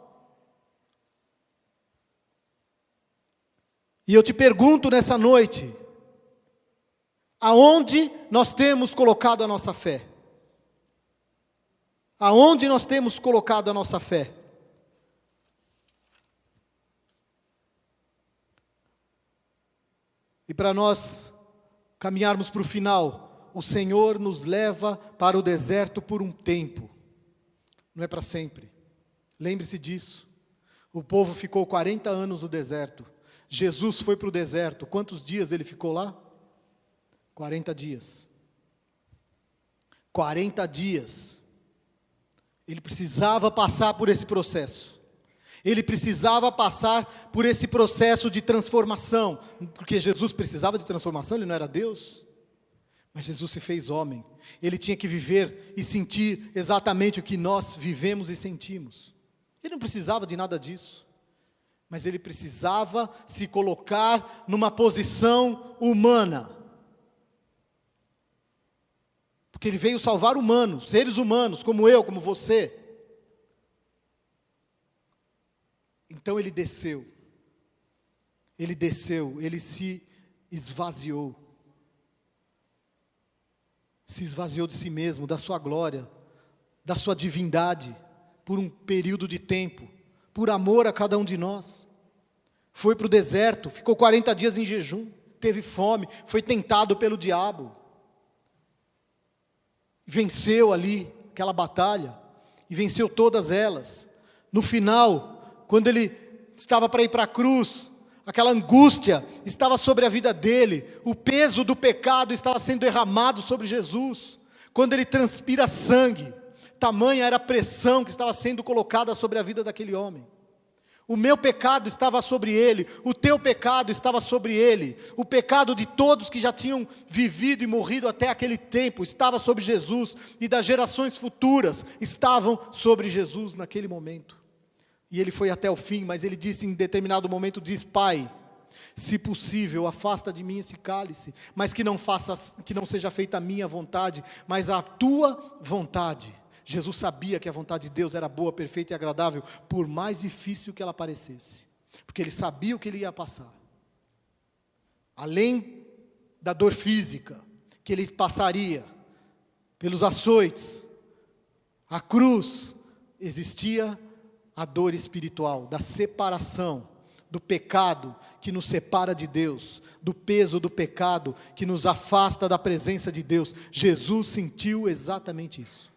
E eu te pergunto nessa noite, aonde nós temos colocado a nossa fé? Aonde nós temos colocado a nossa fé? E para nós caminharmos para o final, o Senhor nos leva para o deserto por um tempo, não é para sempre. Lembre-se disso. O povo ficou 40 anos no deserto. Jesus foi para o deserto. Quantos dias ele ficou lá? 40 dias. 40 dias. Ele precisava passar por esse processo. Ele precisava passar por esse processo de transformação. Porque Jesus precisava de transformação, ele não era Deus. Mas Jesus se fez homem. Ele tinha que viver e sentir exatamente o que nós vivemos e sentimos. Ele não precisava de nada disso. Mas ele precisava se colocar numa posição humana. Porque ele veio salvar humanos, seres humanos, como eu, como você. Então ele desceu, ele se esvaziou de si mesmo, da sua glória, da sua divindade, por um período de tempo, por amor a cada um de nós. Foi para o deserto, ficou 40 dias em jejum, teve fome, foi tentado pelo diabo, venceu ali aquela batalha, e venceu todas elas. No final, quando ele estava para ir para a cruz, aquela angústia estava sobre a vida dele, o peso do pecado estava sendo derramado sobre Jesus. Quando ele transpira sangue, tamanha era a pressão que estava sendo colocada sobre a vida daquele homem. O meu pecado estava sobre ele, o teu pecado estava sobre ele, o pecado de todos que já tinham vivido e morrido até aquele tempo estava sobre Jesus, e das gerações futuras estavam sobre Jesus naquele momento. E ele foi até o fim, mas ele disse em determinado momento, diz: Pai, se possível, afasta de mim esse cálice, mas que não seja feita a minha vontade, mas a tua vontade. Jesus sabia que a vontade de Deus era boa, perfeita e agradável, por mais difícil que ela parecesse, porque ele sabia o que ele ia passar. Além da dor física que ele passaria, pelos açoites, a cruz, existia a dor espiritual, da separação, do pecado que nos separa de Deus, do peso do pecado que nos afasta da presença de Deus. Jesus sentiu exatamente isso.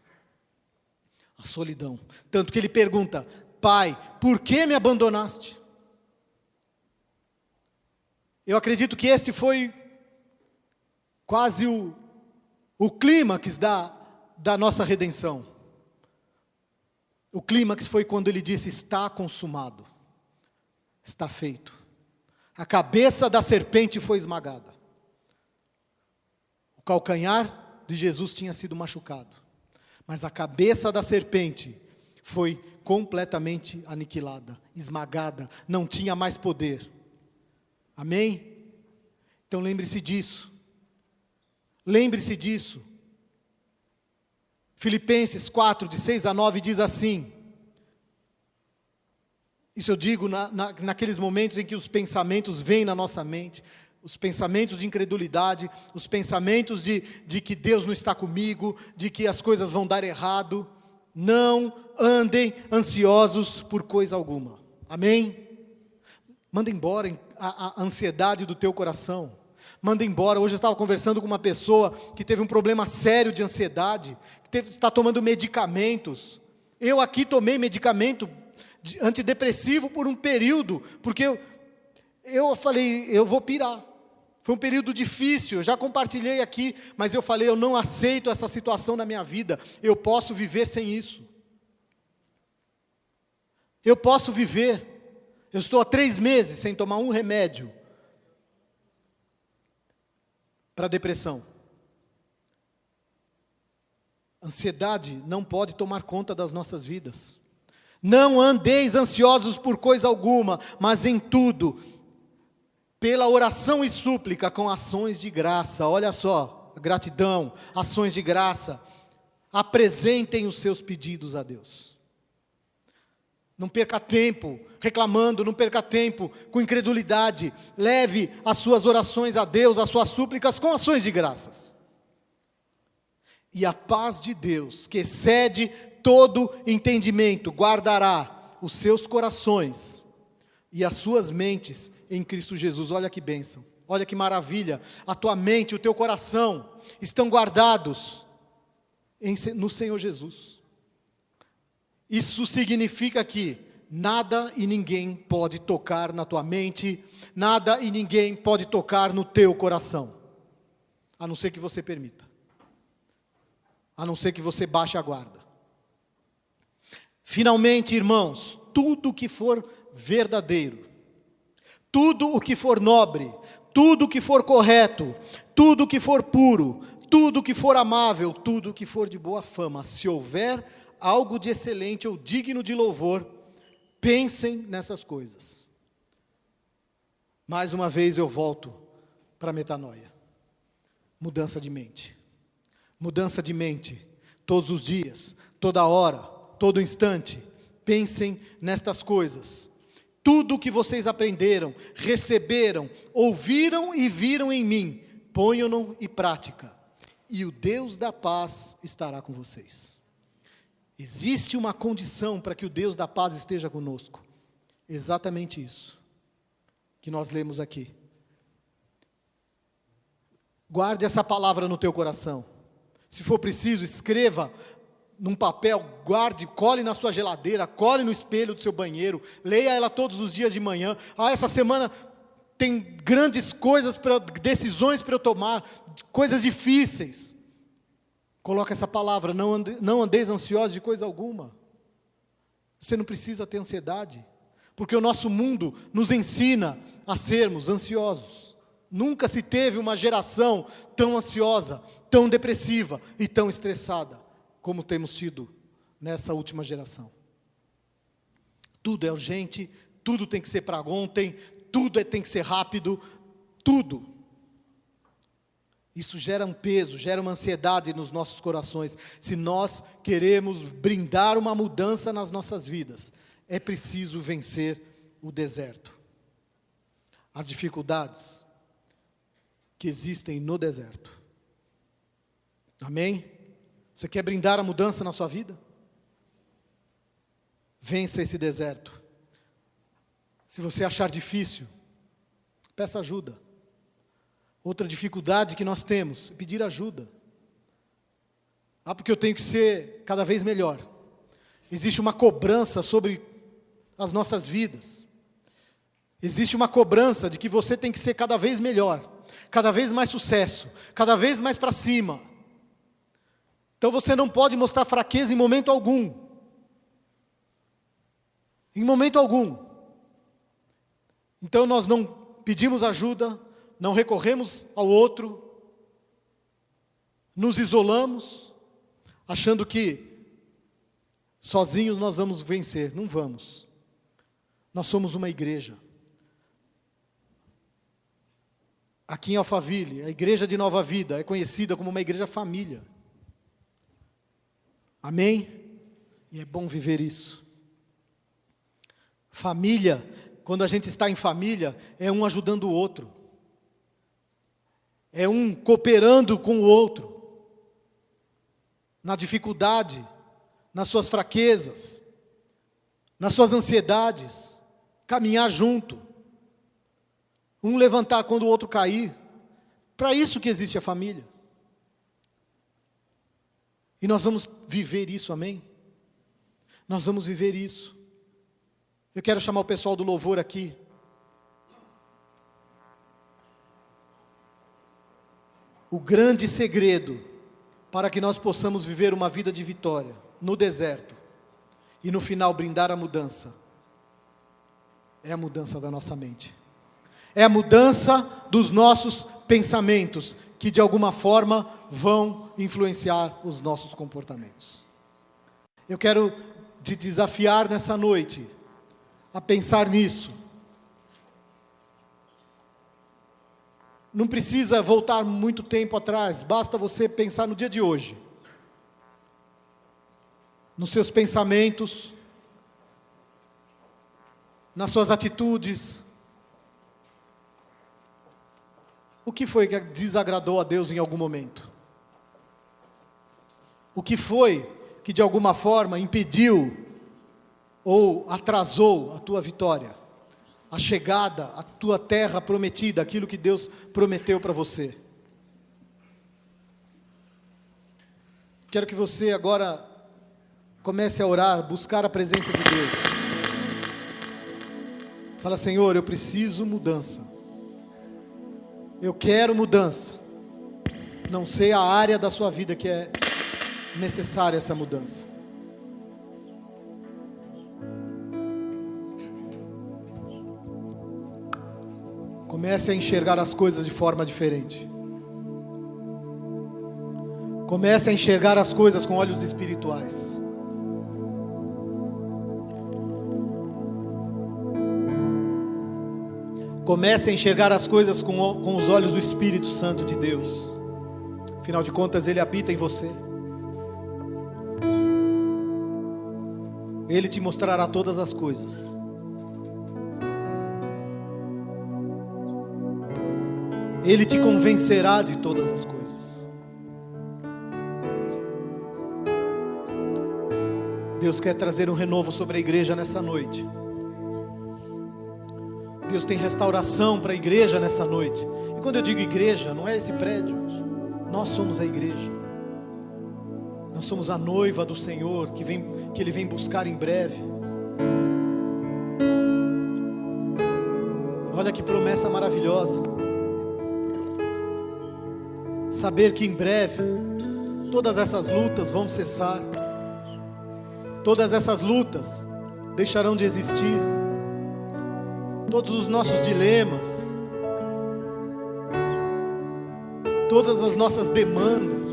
A solidão. Tanto que ele pergunta: Pai, por que me abandonaste? Eu acredito que esse foi quase o clímax da nossa redenção. O clímax foi quando ele disse: está consumado, está feito. A cabeça da serpente foi esmagada. O calcanhar de Jesus tinha sido machucado, mas a cabeça da serpente foi completamente aniquilada, esmagada, não tinha mais poder. Amém? Então lembre-se disso. Lembre-se disso. Filipenses 4, de 6 a 9 diz assim. Isso eu digo naqueles momentos em que os pensamentos vêm na nossa mente, os pensamentos de incredulidade, os pensamentos de que Deus não está comigo, de que as coisas vão dar errado. Não andem ansiosos por coisa alguma. Amém? Manda embora a ansiedade do teu coração. Manda embora. Hoje eu estava conversando com uma pessoa que teve um problema sério de ansiedade, que está tomando medicamentos. Eu aqui tomei medicamento antidepressivo por um período, porque eu falei, eu vou pirar. Foi um período difícil, eu já compartilhei aqui, mas eu falei, eu não aceito essa situação na minha vida, eu posso viver sem isso. Eu posso viver. Eu estou há 3 meses sem tomar um remédio para depressão. Ansiedade não pode tomar conta das nossas vidas. Não andeis ansiosos por coisa alguma, mas em tudo, pela oração e súplica, com ações de graça. Olha só, gratidão, ações de graça. Apresentem os seus pedidos a Deus. Não perca tempo reclamando, não perca tempo com incredulidade. Leve as suas orações a Deus, as suas súplicas com ações de graças. E a paz de Deus, que excede todo entendimento, guardará os seus corações e as suas mentes em Cristo Jesus. Olha que bênção, olha que maravilha. A tua mente, o teu coração estão guardados no Senhor Jesus. Isso significa que nada e ninguém pode tocar na tua mente, nada e ninguém pode tocar no teu coração, a não ser que você permita, a não ser que você baixe a guarda. Finalmente, irmãos, tudo o que for verdadeiro, tudo o que for nobre, tudo o que for correto, tudo o que for puro, tudo o que for amável, tudo o que for de boa fama, se houver algo de excelente ou digno de louvor, pensem nessas coisas. Mais uma vez eu volto para a metanoia. Mudança de mente. Mudança de mente. Todos os dias, toda hora, todo instante. Pensem nestas coisas. Tudo o que vocês aprenderam, receberam, ouviram e viram em mim, ponham-no em prática. E o Deus da paz estará com vocês. Existe uma condição para que o Deus da paz esteja conosco. Exatamente isso que nós lemos aqui. Guarde essa palavra no teu coração. Se for preciso, escreva num papel, guarde, cole na sua geladeira, cole no espelho do seu banheiro, leia ela todos os dias de manhã. Essa semana tem grandes coisas, decisões para eu tomar, coisas difíceis. Coloca essa palavra, não andeis ansiosos de coisa alguma. Você não precisa ter ansiedade, porque o nosso mundo nos ensina a sermos ansiosos. Nunca se teve uma geração tão ansiosa, tão depressiva e tão estressada, como temos tido nessa última geração. Tudo é urgente, tudo tem que ser para ontem, tudo tem que ser rápido, tudo. Isso gera um peso, gera uma ansiedade nos nossos corações. Se nós queremos brindar uma mudança nas nossas vidas, é preciso vencer o deserto. As dificuldades que existem no deserto. Amém? Você quer brindar a mudança na sua vida? Vença esse deserto. Se você achar difícil, peça ajuda. Outra dificuldade que nós temos é pedir ajuda. Porque eu tenho que ser cada vez melhor. Existe uma cobrança sobre as nossas vidas. Existe uma cobrança de que você tem que ser cada vez melhor, cada vez mais sucesso, cada vez mais para cima. Então você não pode mostrar fraqueza em momento algum. Em momento algum. Então nós não pedimos ajuda, não recorremos ao outro, nos isolamos, achando que sozinhos nós vamos vencer. Não vamos. Nós somos uma igreja. Aqui em Alphaville, a igreja de Nova Vida é conhecida como uma igreja família. Amém? E é bom viver isso. Família, quando a gente está em família, é um ajudando o outro. É um cooperando com o outro. Na dificuldade, nas suas fraquezas, nas suas ansiedades. Caminhar junto. Um levantar quando o outro cair. Para isso que existe a família. E nós vamos viver isso, amém? Nós vamos viver isso. Eu quero chamar o pessoal do louvor aqui. O grande segredo para que nós possamos viver uma vida de vitória no deserto e no final brindar a mudança É a mudança da nossa mente. É a mudança dos nossos pensamentos, que de alguma forma vão influenciar os nossos comportamentos. Eu quero te desafiar nessa noite a pensar nisso. Não precisa voltar muito tempo atrás, basta você pensar no dia de hoje. Nos seus pensamentos, nas suas atitudes. O que foi que desagradou a Deus em algum momento? O que foi que de alguma forma impediu ou atrasou a tua vitória? A chegada à tua terra prometida, aquilo que Deus prometeu para você. Quero que você agora comece a orar, buscar a presença de Deus. Fala: Senhor, eu preciso mudança. Eu quero mudança. Não sei a área da sua vida que é necessária essa mudança. Comece a enxergar as coisas de forma diferente. Comece a enxergar as coisas com olhos espirituais. Comece a enxergar as coisas com os olhos do Espírito Santo de Deus. Afinal de contas, Ele habita em você. Ele te mostrará todas as coisas. Ele te convencerá de todas as coisas. Deus quer trazer um renovo sobre a igreja nessa noite. Deus tem restauração para a igreja nessa noite. E quando eu digo igreja, não é esse prédio. Nós somos a igreja. Nós somos a noiva do Senhor, que Ele vem buscar em breve. Olha que promessa maravilhosa. Saber que em breve todas essas lutas vão cessar. Todas essas lutas deixarão de existir. Todos os nossos dilemas, todas as nossas demandas,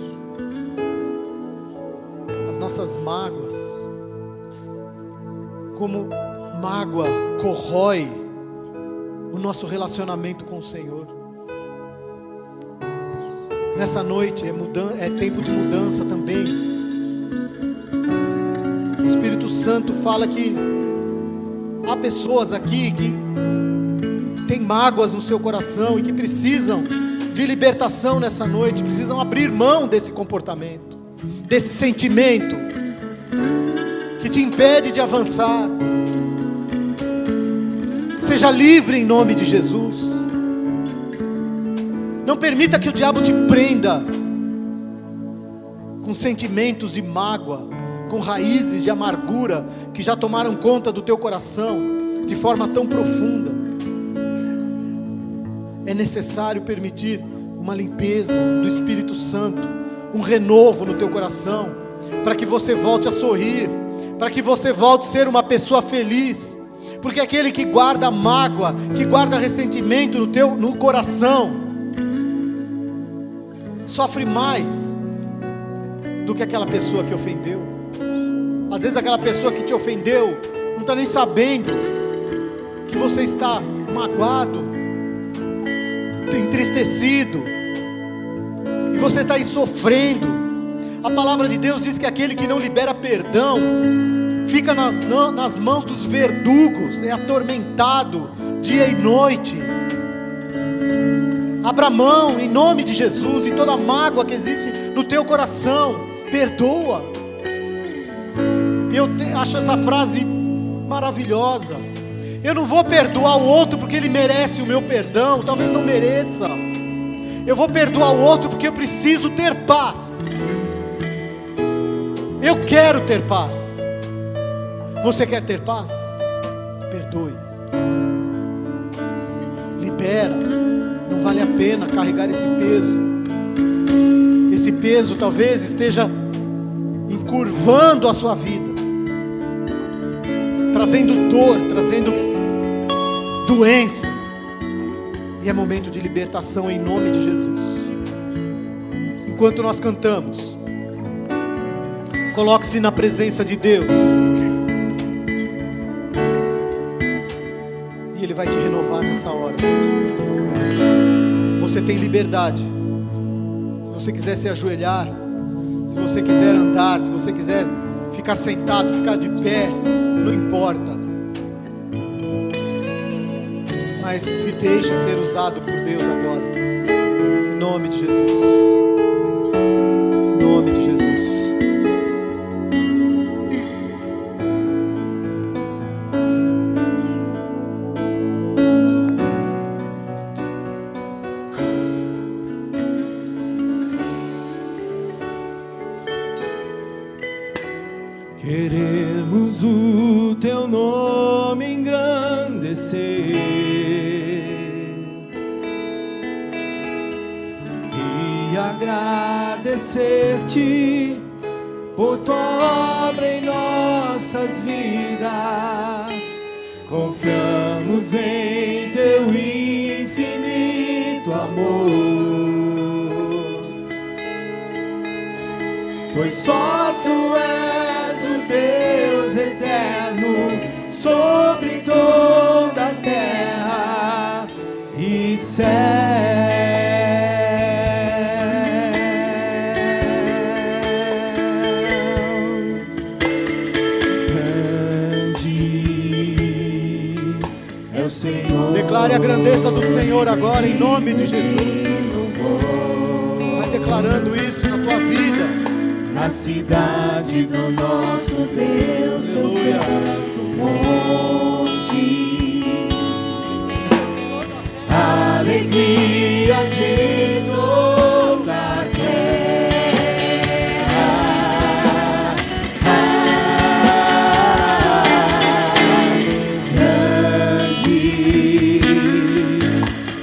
as nossas mágoas, como mágoa corrói o nosso relacionamento com o Senhor. Nessa noite é tempo de mudança também. O Espírito Santo fala que há pessoas aqui que têm mágoas no seu coração e que precisam de libertação nessa noite, precisam abrir mão desse comportamento, desse sentimento que te impede de avançar. Seja livre em nome de Jesus. Não permita que o diabo te prenda com sentimentos de mágoa, com raízes de amargura que já tomaram conta do teu coração de forma tão profunda. É necessário permitir uma limpeza do Espírito Santo, um renovo no teu coração, para que você volte a sorrir, para que você volte a ser uma pessoa feliz, porque aquele que guarda mágoa, que guarda ressentimento no coração, sofre mais do que aquela pessoa que ofendeu. Às vezes aquela pessoa que te ofendeu não está nem sabendo que você está magoado, entristecido, e você está aí sofrendo. A palavra de Deus diz que aquele que não libera perdão fica nas mãos dos verdugos, é atormentado dia e noite. Abra mão em nome de Jesus, e toda mágoa que existe no teu coração, perdoa. Eu acho essa frase maravilhosa. Eu não vou perdoar o outro porque ele merece o meu perdão, talvez não mereça. Eu vou perdoar o outro porque eu preciso ter paz. Eu quero ter paz. Você quer ter paz? Perdoe. Libera. Não vale a pena carregar esse peso. Esse peso talvez esteja encurvando a sua vida, trazendo dor, trazendo doença. E é momento de libertação em nome de Jesus. Enquanto nós cantamos, coloque-se na presença de Deus. E Ele vai te renovar nessa hora. Você tem liberdade. Se você quiser se ajoelhar, se você quiser andar, se você quiser ficar sentado, ficar de pé, não importa. Mas se deixe ser usado por Deus agora. Em nome de Jesus. Em nome de Jesus. Queremos o teu nome engrandecer e agradecer-te por tua obra em nossas vidas. Confiamos em teu infinito amor, pois só tu és o Deus eterno sobre toda a terra e céus. Grande é o Senhor. Declare a grandeza do Senhor agora em nome de Jesus. Vai declarando isso na tua vida. Na cidade do nosso Deus, seu santo monte, alegria de toda a terra. Grande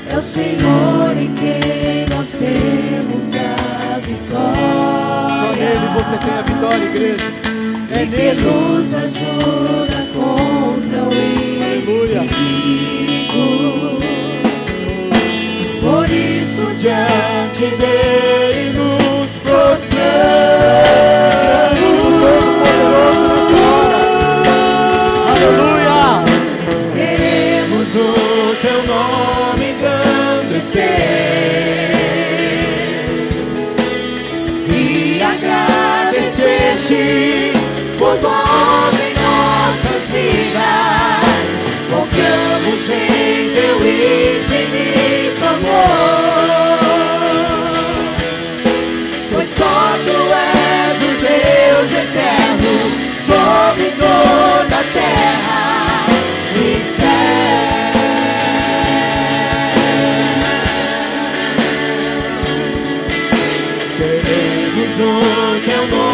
é o Senhor em quem nós temos a vitória. Só nele você tem a vitória, igreja. É e que nele. nos ajuda contra o inimigo. Por isso diante dele nos prostramos. Aleluia. Queremos o teu nome engrandecer e agradecer-te por tua obra em nossas vidas. Confiamos em teu infinito amor, pois só tu és o Deus eterno sobre toda a terra e céus. Queremos o teu nome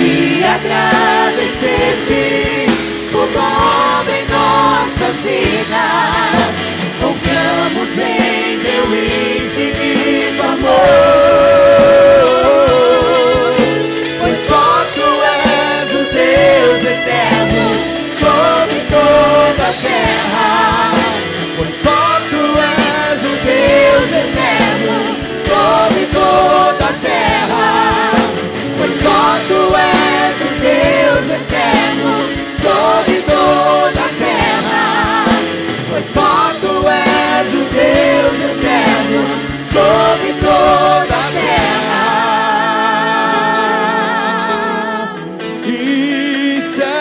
e agradecer-te por tua obra em nossas vidas. Confiamos em teu infinito amor, pois só tu és o Deus eterno sobre toda a terra. Pois só tu és o Deus eterno sobre toda a terra. Pois só tu és o Deus eterno sobre toda a terra. Pois só tu és o Deus eterno sobre toda a terra e céus.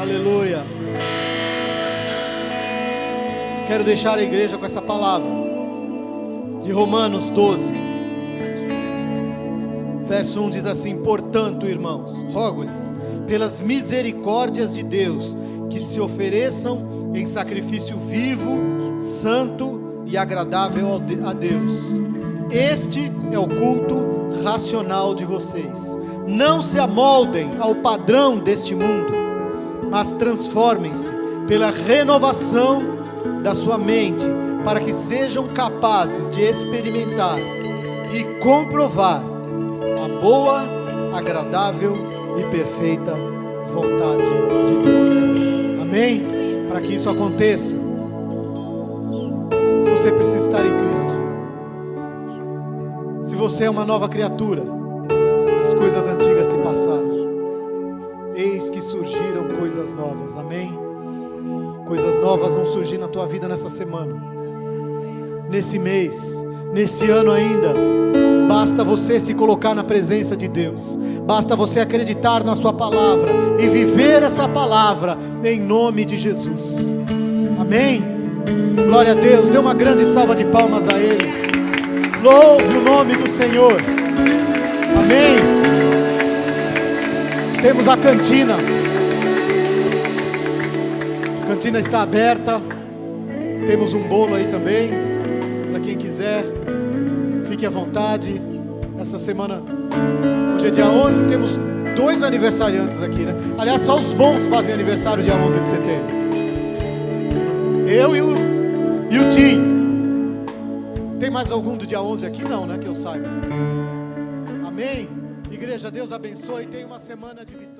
Aleluia. Quero deixar a igreja com essa palavra de Romanos 12, verso 1 diz assim: portanto, irmãos, rogo-lhes pelas misericórdias de Deus que se ofereçam em sacrifício vivo, santo e agradável a Deus. Este é o culto racional de vocês. Não se amoldem ao padrão deste mundo, mas transformem-se pela renovação da sua mente, para que sejam capazes de experimentar e comprovar a boa, agradável e perfeita vontade de Deus. Amém? Para que isso aconteça, você precisa estar em Cristo. Se você é uma nova criatura, as coisas antigas se passaram, eis que surgiram coisas novas. Amém? Coisas novas vão surgir na tua vida nessa semana, nesse mês, nesse ano ainda. Basta você se colocar na presença de Deus, basta você acreditar na sua palavra e viver essa palavra em nome de Jesus. Amém? Glória a Deus. Dê uma grande salva de palmas a Ele. Louve o nome do Senhor. Amém? Temos a cantina. A cantina está aberta. Temos um bolo aí também, para quem quiser. Fique à vontade. Essa semana, hoje é dia 11, temos 2 aniversariantes aqui, né? Aliás, só os bons fazem aniversário dia 11 de setembro. Eu e o Tim. Tem mais algum do dia 11 aqui? Não, né? Que eu saiba. Amém? Igreja, Deus abençoe e tenha uma semana de vitória.